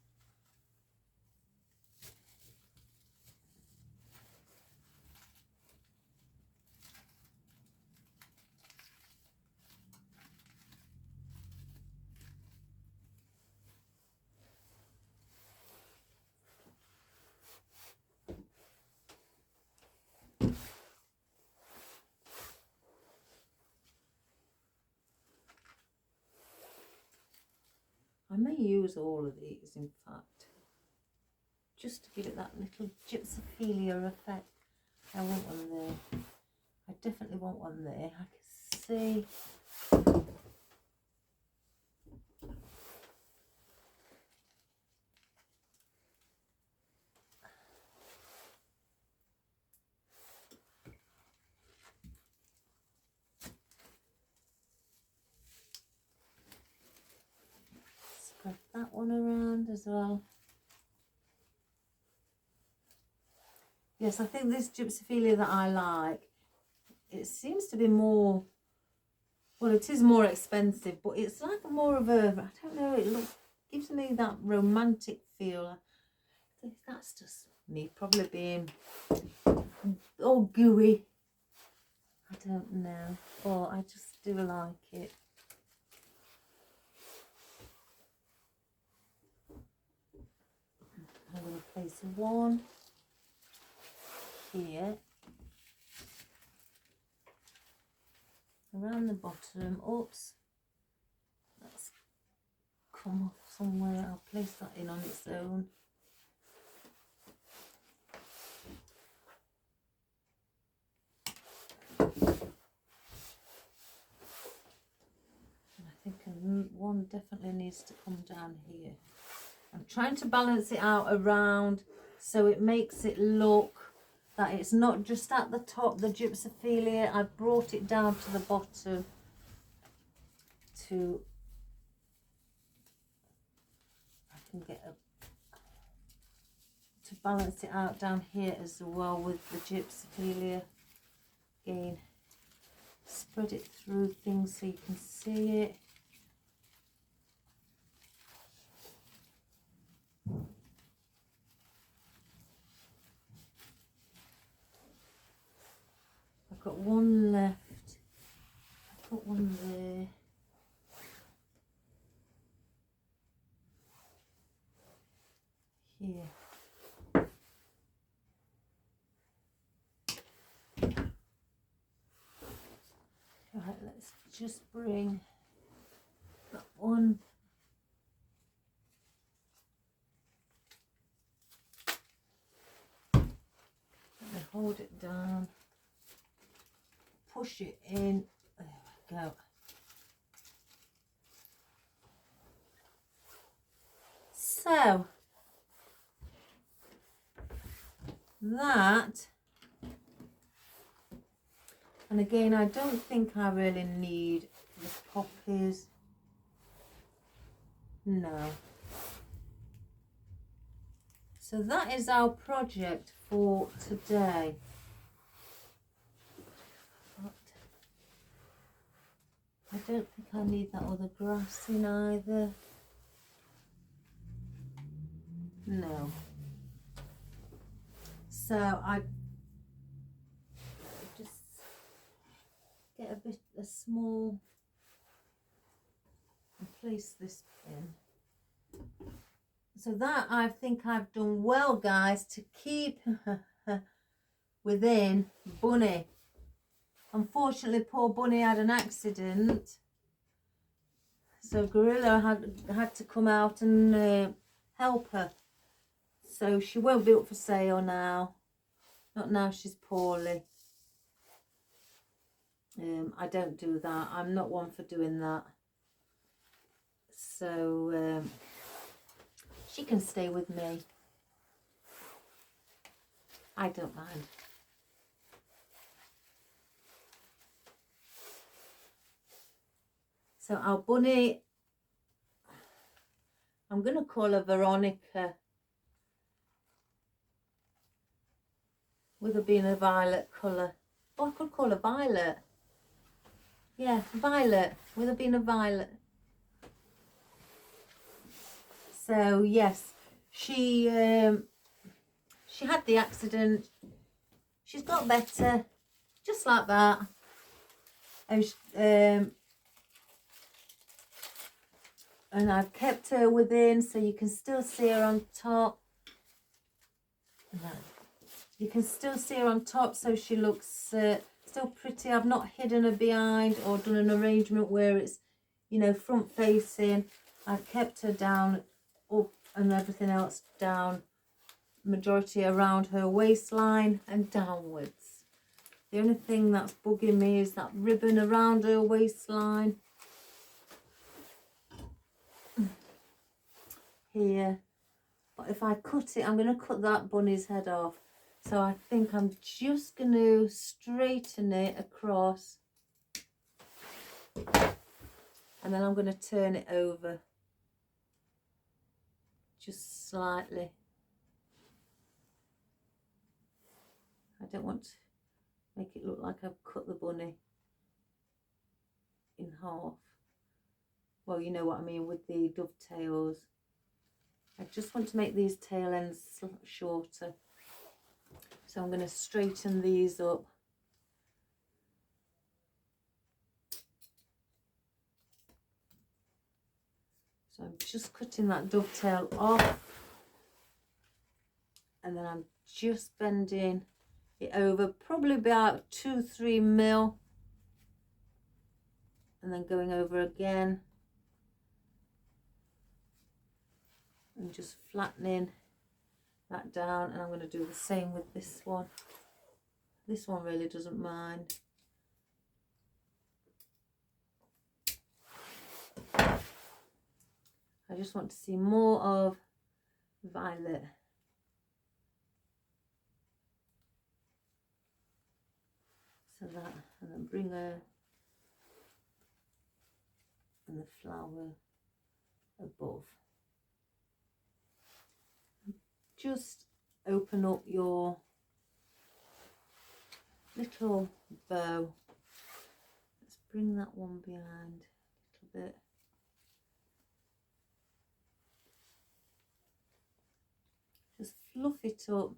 Speaker 1: I may use all of these, in fact, just to give it that little gypsophilia effect. I want one there. I definitely want one there. I can see. Spread that one around as well. Yes, I think this gypsophilia that I like, it seems to be more, well, it is more expensive, but it's like more of a, I don't know, it gives me that romantic feel. I think that's just me probably being all gooey. I don't know, but I just do like it. I'm going to place one here, around the bottom. Oops, that's come off somewhere. I'll place that in on its own. And I think one definitely needs to come down here. I'm trying to balance it out around so it makes it look that it's not just at the top, the gypsophilia. I brought it down to the bottom to, I can get to balance it out down here as well with the gypsophilia. Again, spread it through things so you can see it. I've got one left. I've got one there. Here. Right, let's just bring that one. Let me hold it down. Push it in. There we go. So that, and again, I don't think I really need the poppies. No. So that is our project for today. I don't think I need that other grass in either. No. So I just get a small, and place this in. So that I think I've done well, guys, to keep within Bunny. Unfortunately, poor Bunny had an accident, so Gorilla had to come out and help her. So she won't be up for sale now. Not now she's poorly. I don't do that. I'm not one for doing that. So she can stay with me. I don't mind. So our bunny, I'm going to call her Veronica, with her being a violet colour. Oh, I could call her Violet. Yeah, Violet, with her being a violet. So yes, she had the accident. She's got better, just like that. And I've kept her within, so you can still see her on top. You can still see her on top, so she looks still pretty. I've not hidden her behind or done an arrangement where it's, you know, front facing. I've kept her down, up, and everything else down, majority around her waistline and downwards. The only thing that's bugging me is that ribbon around her waistline here. But if I cut it, I'm going to cut that bunny's head off. So I think I'm just going to straighten it across. And then I'm going to turn it over. Just slightly. I don't want to make it look like I've cut the bunny in half. Well, you know what I mean with the dovetails. I just want to make these tail ends shorter. So I'm going to straighten these up. So I'm just cutting that dovetail off. And then I'm just bending it over, probably about 2-3 mil. And then going over again. And just flattening that down. And I'm going to do the same with this one. This one really doesn't mind. I just want to see more of Violet. So that, and then bring her and the flower above. Just open up your little bow. Let's bring that one behind a little bit. Just fluff it up.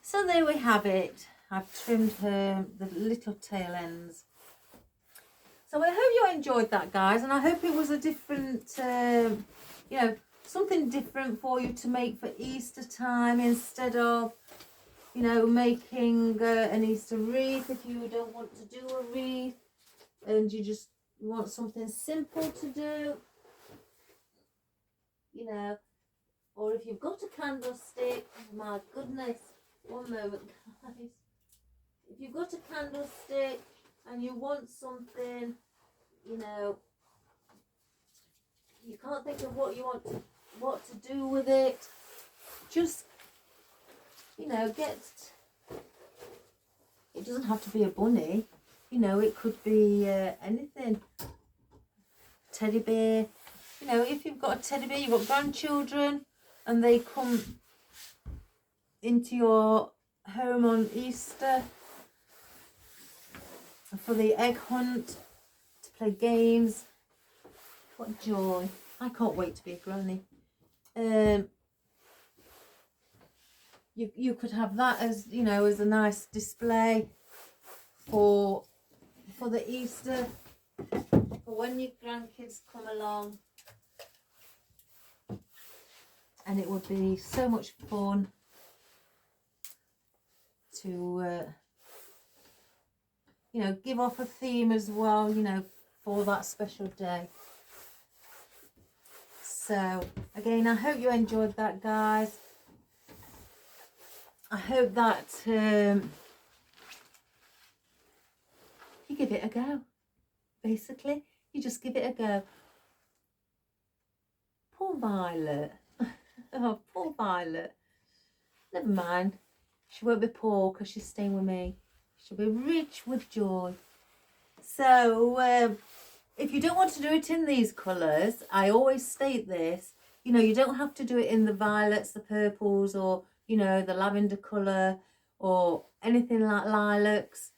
Speaker 1: So there we have it. I've trimmed her, the little tail ends. So I hope you enjoyed that, guys, and I hope it was a different, you know, something different for you to make for Easter time, instead of, you know, making an Easter wreath. If you don't want to do a wreath and you just want something simple to do, you know, or if you've got a candlestick, oh my goodness, one moment, guys. If you've got a candlestick and you want something, you know, you can't think of what you want to, what to do with it, just, you know, it doesn't have to be a bunny, you know, it could be anything. Teddy bear, you know, if you've got a teddy bear, you've got grandchildren and they come into your home on Easter for the egg hunt, to play games. What joy. I can't wait to be a granny. You could have that as, you know, as a nice display for the Easter, for when your grandkids come along. And it would be so much fun to you know, give off a theme as well, you know, for that special day. So again, I hope you enjoyed that, guys. I hope that you give it a go. Basically, you just give it a go. Poor Violet. Oh, poor Violet. Never mind. She won't be poor because she's staying with me. She'll be rich with joy. So if you don't want to do it in these colours, I always state this, you know, you don't have to do it in the violets, the purples, or, you know, the lavender colour, or anything like lilacs,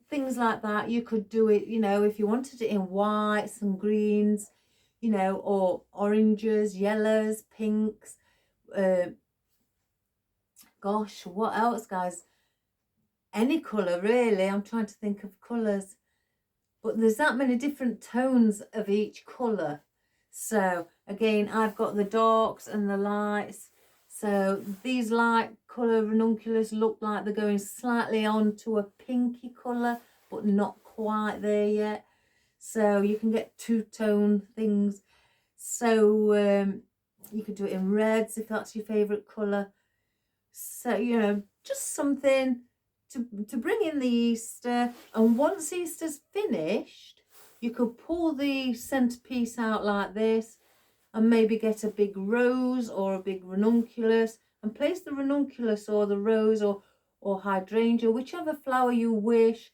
Speaker 1: things like that. You could do it, you know, if you wanted it in whites and greens, you know, or oranges, yellows, pinks. Gosh, what else, guys? Any colour, really. I'm trying to think of colours. But there's that many different tones of each colour. So again, I've got the darks and the lights. So these light colour ranunculus look like they're going slightly on to a pinky colour, but not quite there yet. So you can get two-tone things. So you could do it in reds if that's your favourite colour. So, you know, just something to bring in the Easter. And once Easter's finished, you could pull the centerpiece out like this and maybe get a big rose or a big ranunculus and place the ranunculus or the rose or hydrangea, whichever flower you wish,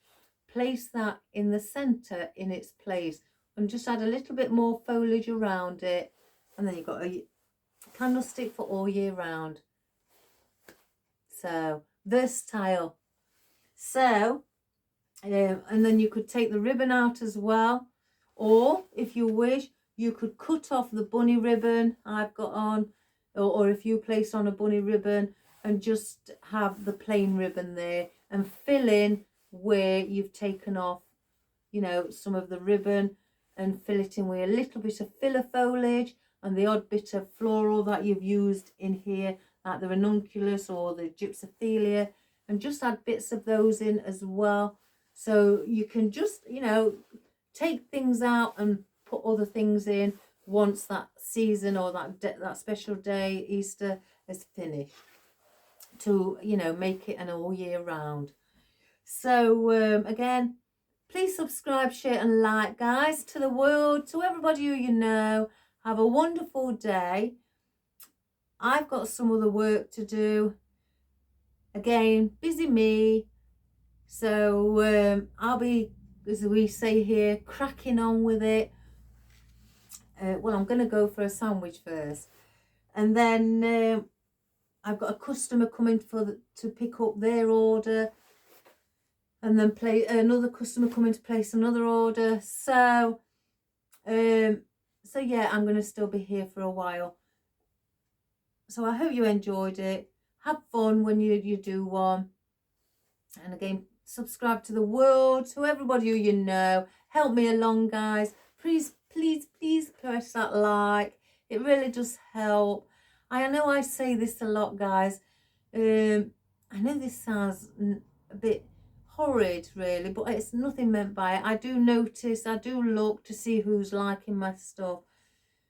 Speaker 1: place that in the center in its place and just add a little bit more foliage around it, and then you've got a candlestick for all year round. So versatile. So and then you could take the ribbon out as well, or if you wish you could cut off the bunny ribbon I've got on, or if you place on a bunny ribbon and just have the plain ribbon there and fill in where you've taken off, you know, some of the ribbon, and fill it in with a little bit of filler foliage and the odd bit of floral that you've used in here, like the ranunculus or the gypsophila, and just add bits of those in as well. So you can just, you know, take things out and put other things in once that season or that special day, Easter, is finished, to, you know, make it an all year round. So again, please subscribe, share and like, guys, to the world, to everybody who you know. Have a wonderful day. I've got some other work to do. Again, busy me. So I'll be, as we say here, cracking on with it. Well, I'm going to go for a sandwich first. And then I've got a customer coming to pick up their order. And then another customer coming to place another order. So yeah, I'm going to still be here for a while. So I hope you enjoyed it. Have fun when you do one. And again, subscribe to the world, to everybody who you know. Help me along, guys. Please, please, please press that like. It really does help. I know I say this a lot, guys. I know this sounds a bit horrid, really, but it's nothing meant by it. I do notice, I do look to see who's liking my stuff.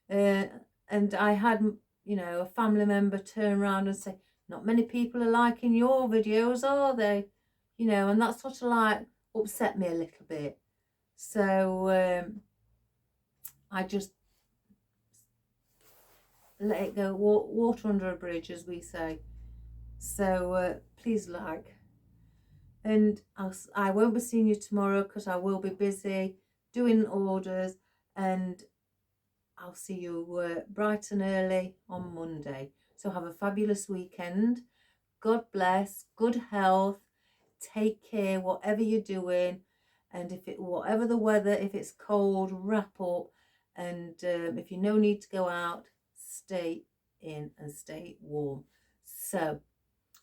Speaker 1: And I had, you know, a family member turn around and say, not many people are liking your videos, are they? You know, and that sort of like upset me a little bit. So I just let it go, water under a bridge, as we say. So please like. And I won't be seeing you tomorrow because I will be busy doing orders, and I'll see you bright and early on Monday. So have a fabulous weekend. God bless, good health, take care whatever you're doing, and whatever the weather, if it's cold, wrap up, and if you no need to go out, stay in and stay warm. So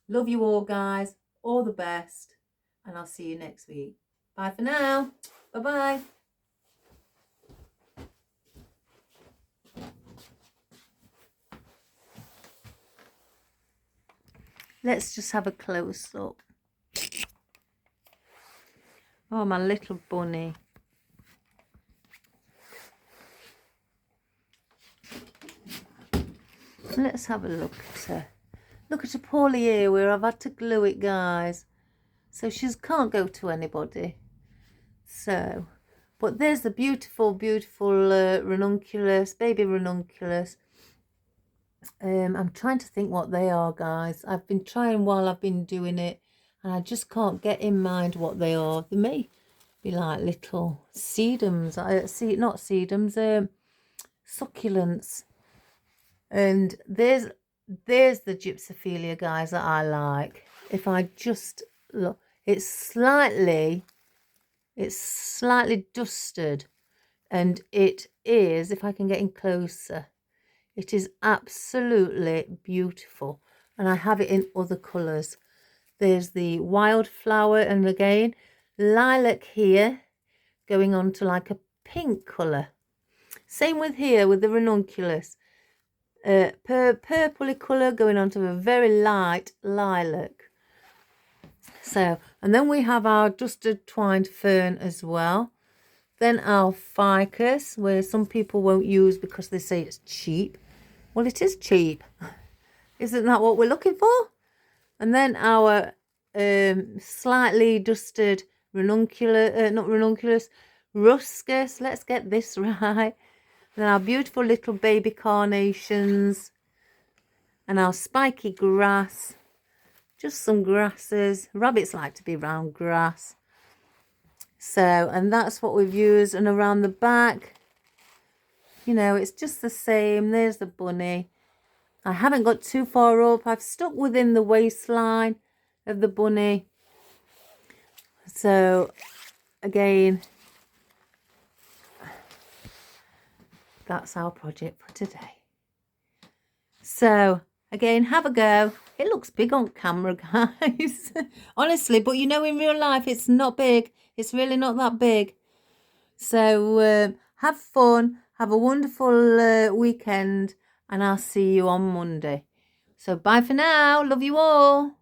Speaker 1: love you all, guys, all the best, and I'll see you next week. Bye for now. Bye bye. Let's just have a close up. Oh, my little bunny. Let's have a look at her. Look at her poorly ear where I've had to glue it, guys. So she can't go to anybody. So, but there's the beautiful, beautiful ranunculus, baby ranunculus. I'm trying to think what they are, guys. I've been trying while I've been doing it. and I just can't get in mind what they are. They may be like little sedums, not sedums, succulents. And there's the gypsophilia, guys, that I like. If I just look, it's slightly dusted, and it is, if I can get in closer, it is absolutely beautiful. And I have it in other colours. There's the wildflower, and again lilac here, going on to like a pink colour. Same with here with the ranunculus, purpley colour going on to a very light lilac. So, and then we have our dusted twined fern as well. Then our ficus, where some people won't use because they say it's cheap. Well, it is cheap. Isn't that what we're looking for? And then our slightly dusted ranunculus, ruscus. Let's get this right. And our beautiful little baby carnations. And our spiky grass. Just some grasses. Rabbits like to be around grass. So, and that's what we've used. And around the back, you know, it's just the same. There's the bunny. I haven't got too far up. I've stuck within the waistline of the bunny. So, again, that's our project for today. So, again, have a go. It looks big on camera, guys. Honestly, but you know, in real life, it's not big. It's really not that big. So, have fun. Have a wonderful weekend. And I'll see you on Monday. So, bye for now. Love you all.